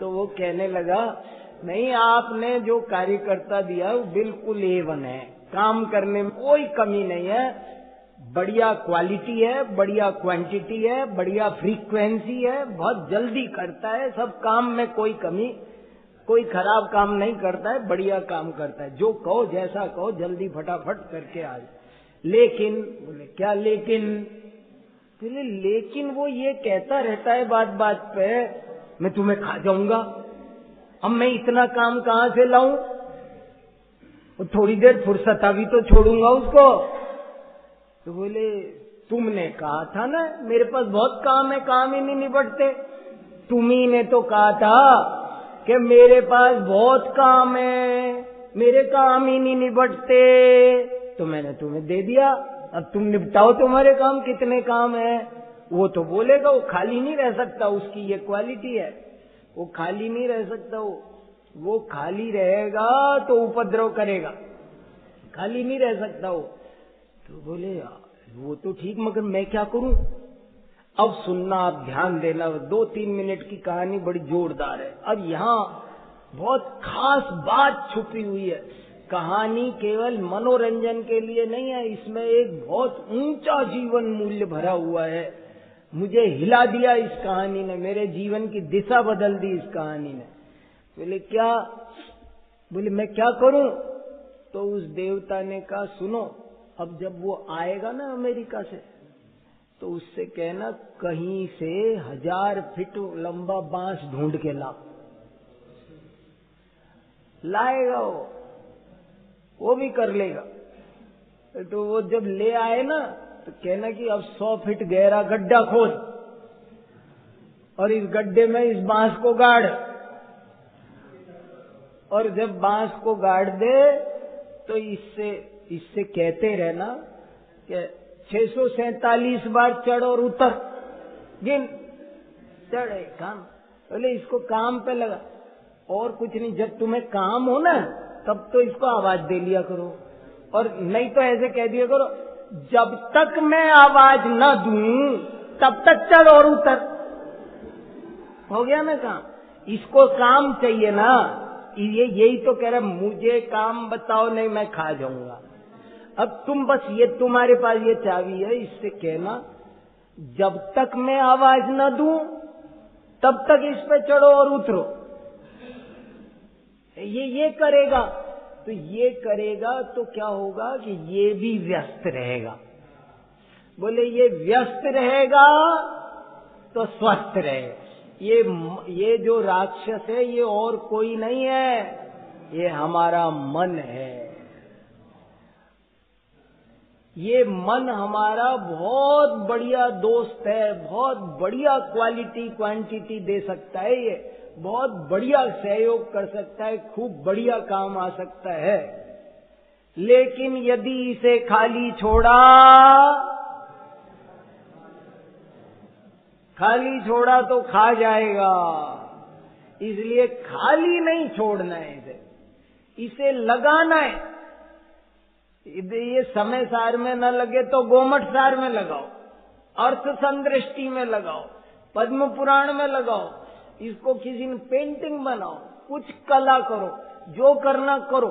तो वो कहने लगा, नहीं, आपने जो कार्यकर्ता दिया वो बिल्कुल A1 है, काम करने में कोई कमी नहीं है, बढ़िया क्वालिटी है, बढ़िया क्वांटिटी है, बढ़िया फ्रीक्वेंसी है, बहुत जल्दी करता है, सब काम में कोई कमी, कोई खराब काम नहीं करता है, बढ़िया काम करता है, जो कहो जैसा कहो जल्दी फटाफट करके आ जाए। लेकिन बोले क्या लेकिन? बोले लेकिन वो ये कहता रहता है बात बात पे, मैं तुम्हें खा जाऊंगा, अब मैं इतना काम कहाँ से लाऊं, थोड़ी देर फुर्सत अभी तो छोड़ूंगा उसको। तो बोले तुमने कहा था ना मेरे पास बहुत काम है, काम ही नहीं निपटते। तुम्ही ने तो कहा था कि मेरे पास बहुत काम है, मेरे काम ही नहीं निपटते, तो मैंने तुम्हें दे दिया, अब तुम निपटाओ तुम्हारे काम, कितने काम है। वो तो बोलेगा, वो खाली नहीं रह सकता, उसकी ये क्वालिटी है, वो खाली नहीं रह सकता, वो खाली रहेगा तो उपद्रव करेगा, खाली नहीं रह सकता वो। तो बोले वो तो ठीक, मगर मैं क्या करूं? अब सुनना, आप ध्यान देना, 2-3 मिनट की कहानी बड़ी जोरदार है। अब यहाँ बहुत खास बात छुपी हुई है। कहानी केवल मनोरंजन के लिए नहीं है, इसमें एक बहुत ऊंचा जीवन मूल्य भरा हुआ है। मुझे हिला दिया इस कहानी ने, मेरे जीवन की दिशा बदल दी इस कहानी ने। बोले क्या? बोले मैं क्या करूं? तो उस देवता ने कहा सुनो, अब जब वो आएगा ना अमेरिका से, तो उससे कहना कहीं से 1000 फीट लंबा बांस ढूंढ के लाएगा, वो भी कर लेगा। तो वो जब ले आए ना, तो कहना कि अब 100 फीट गहरा गड्ढा खोद और इस गड्ढे में इस बांस को गाड़, और जब बांस को गाड़ दे तो इससे कहते रहना कि 647 बार चढ़ और उतर, गिन, चढ़े काम। बोले इसको काम पे लगा, और कुछ नहीं, जब तुम्हें काम हो ना तब तो इसको आवाज दे लिया करो, और नहीं तो ऐसे कह दिया करो, जब तक मैं आवाज न दूं तब तक चढ़ और उतर। हो गया ना काम? इसको काम चाहिए ना, ये यही तो कह रहा, मुझे काम बताओ नहीं मैं खा जाऊंगा। अब तुम बस ये, तुम्हारे पास ये चाबी है, इससे कहना जब तक मैं आवाज न दूं तब तक इस पे चढ़ो और उतरो। ये करेगा, तो ये करेगा तो क्या होगा कि ये भी व्यस्त रहेगा। बोले ये व्यस्त रहेगा तो स्वस्थ रहेगा। ये जो राक्षस है ये और कोई नहीं है, ये हमारा मन है। ये मन हमारा बहुत बढ़िया दोस्त है, बहुत बढ़िया क्वालिटी क्वांटिटी दे सकता है, ये बहुत बढ़िया सहयोग कर सकता है, खूब बढ़िया काम आ सकता है। लेकिन यदि इसे खाली छोड़ा तो खा जाएगा। इसलिए खाली नहीं छोड़ना है, इसे लगाना है। ये समय सार में न लगे तो गोमट सार में लगाओ, अर्थ संदृष्टि में लगाओ, पद्म पुराण में लगाओ, इसको किसी ने पेंटिंग बनाओ, कुछ कला करो, जो करना करो।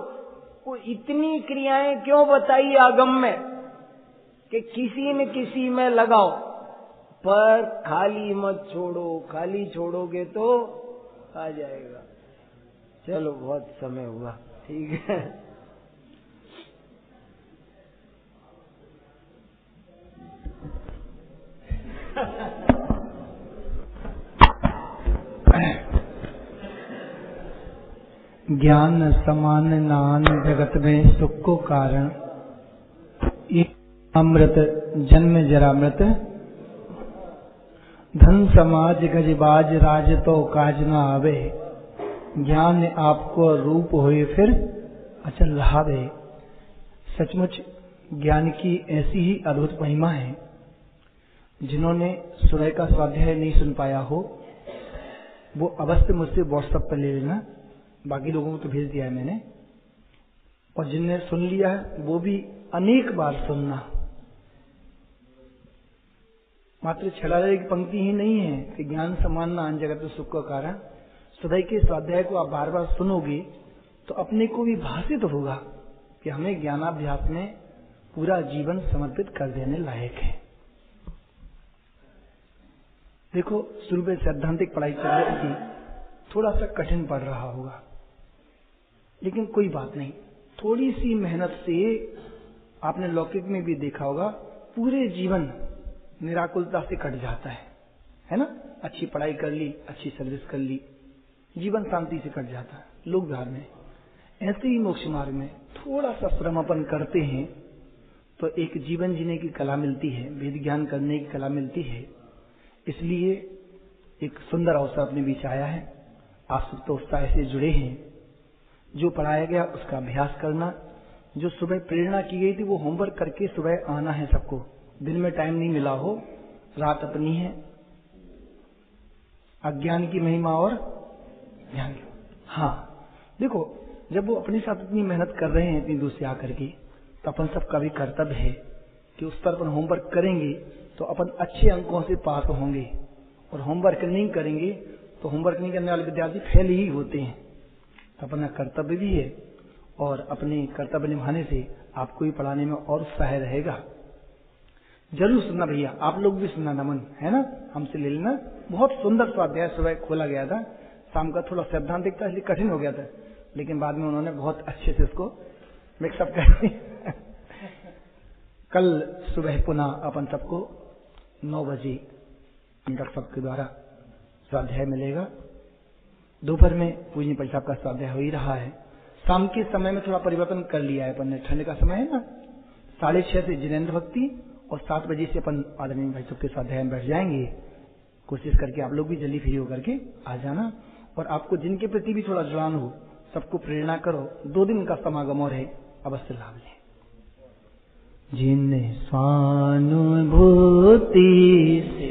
इतनी क्रियाएं क्यों बताई आगम में कि किसी न किसी में लगाओ, पर खाली मत छोड़ो। खाली छोड़ोगे तो आ जाएगा। चलो बहुत समय हुआ, ठीक है। ज्ञान समान नान जगत में सुख को कारण, अमृत जन्म जरा मृत, धन समाज गजबाज राज तो काज न आवे, ज्ञान आपको रूप होए फिर अचल रहावे। सचमुच ज्ञान की ऐसी ही अद्भुत महिमा है। जिन्होंने सुबह का स्वाध्याय नहीं सुन पाया हो वो अवश्य मुझसे व्हाट्सएप पर ले लेना, बाकी लोगों को तो भेज दिया है मैंने। और जिनने सुन लिया है वो भी अनेक बार सुनना। मात्र छलारे की पंक्ति ही नहीं है कि ज्ञान समान नान जगत में सुख का कारण। सुबह के स्वाध्याय को आप बार बार सुनोगे तो अपने को भी भासित होगा कि हमें ज्ञानाभ्यास में पूरा जीवन समर्पित कर देने लायक है। देखो, शुरू में सैद्धांतिक पढ़ाई चल रही थी, थोड़ा सा कठिन पड़ रहा होगा, लेकिन कोई बात नहीं, थोड़ी सी मेहनत से आपने लौकिक में भी देखा होगा पूरे जीवन निराकुलता से कट जाता है ना। अच्छी पढ़ाई कर ली, अच्छी सर्विस कर ली, जीवन शांति से कट जाता है लोक व्यवहार में। ऐसे ही मोक्ष मार्ग में थोड़ा सा श्रमापन करते हैं तो एक जीवन जीने की कला मिलती है, वेद ज्ञान करने की कला मिलती है। इसलिए एक सुंदर अवसर अपने बीच आया है। आप सब तो उत्साह से जुड़े हैं। जो पढ़ाया गया उसका अभ्यास करना, जो सुबह प्रेरणा की गई थी वो होमवर्क करके सुबह आना है सबको। दिन में टाइम नहीं मिला हो, रात अपनी है। अज्ञान की महिमा और ज्ञान की। हाँ, देखो, जब वो अपने साथ इतनी मेहनत कर रहे हैं इतनी दूर से आकर के, तो अपन सबका भी कर्तव्य है कि उस पर अपन होमवर्क करेंगे तो अपन अच्छे अंकों से पास होंगे, और होमवर्क नहीं करेंगे तो होमवर्क नहीं करने वाले विद्यार्थी फेल ही होते हैं। तो अपना कर्तव्य भी है, और अपने कर्तव्य निभाने से आपको भी पढ़ाने में और उत्साह रहेगा। जरूर सुनना भैया, आप लोग भी सुनना, नमन है ना, हमसे ले लेना। बहुत सुंदर स्वाध्याय सुबह खोला गया था, शाम का थोड़ा सैद्धांतिक था इसलिए कठिन हो गया था, लेकिन बाद में उन्होंने बहुत अच्छे से उसको मिक्सअप कर कल सुबह पुनः अपन सबको 9 बजे डॉक्टर साहब के द्वारा स्वाध्याय मिलेगा। दोपहर में पूजनीय पंडित साहब का स्वाध्याय हो ही रहा है। शाम के समय में थोड़ा परिवर्तन कर लिया है अपन ने, ठंड का समय है ना, 6:30 से जिनेन्द्र भक्ति और 7 बजे से अपन आदरणीय भाई सबके स्वाध्याय में बैठ जाएंगे। कोशिश करके आप लोग भी जल्दी फ्री होकर के आ जाना, और आपको जिनके प्रति भी थोड़ा जुड़ान हो सबको प्रेरणा करो। 2 दिन का समागम और है, अवश्य लाभ लें। जिन स्वानुभूति से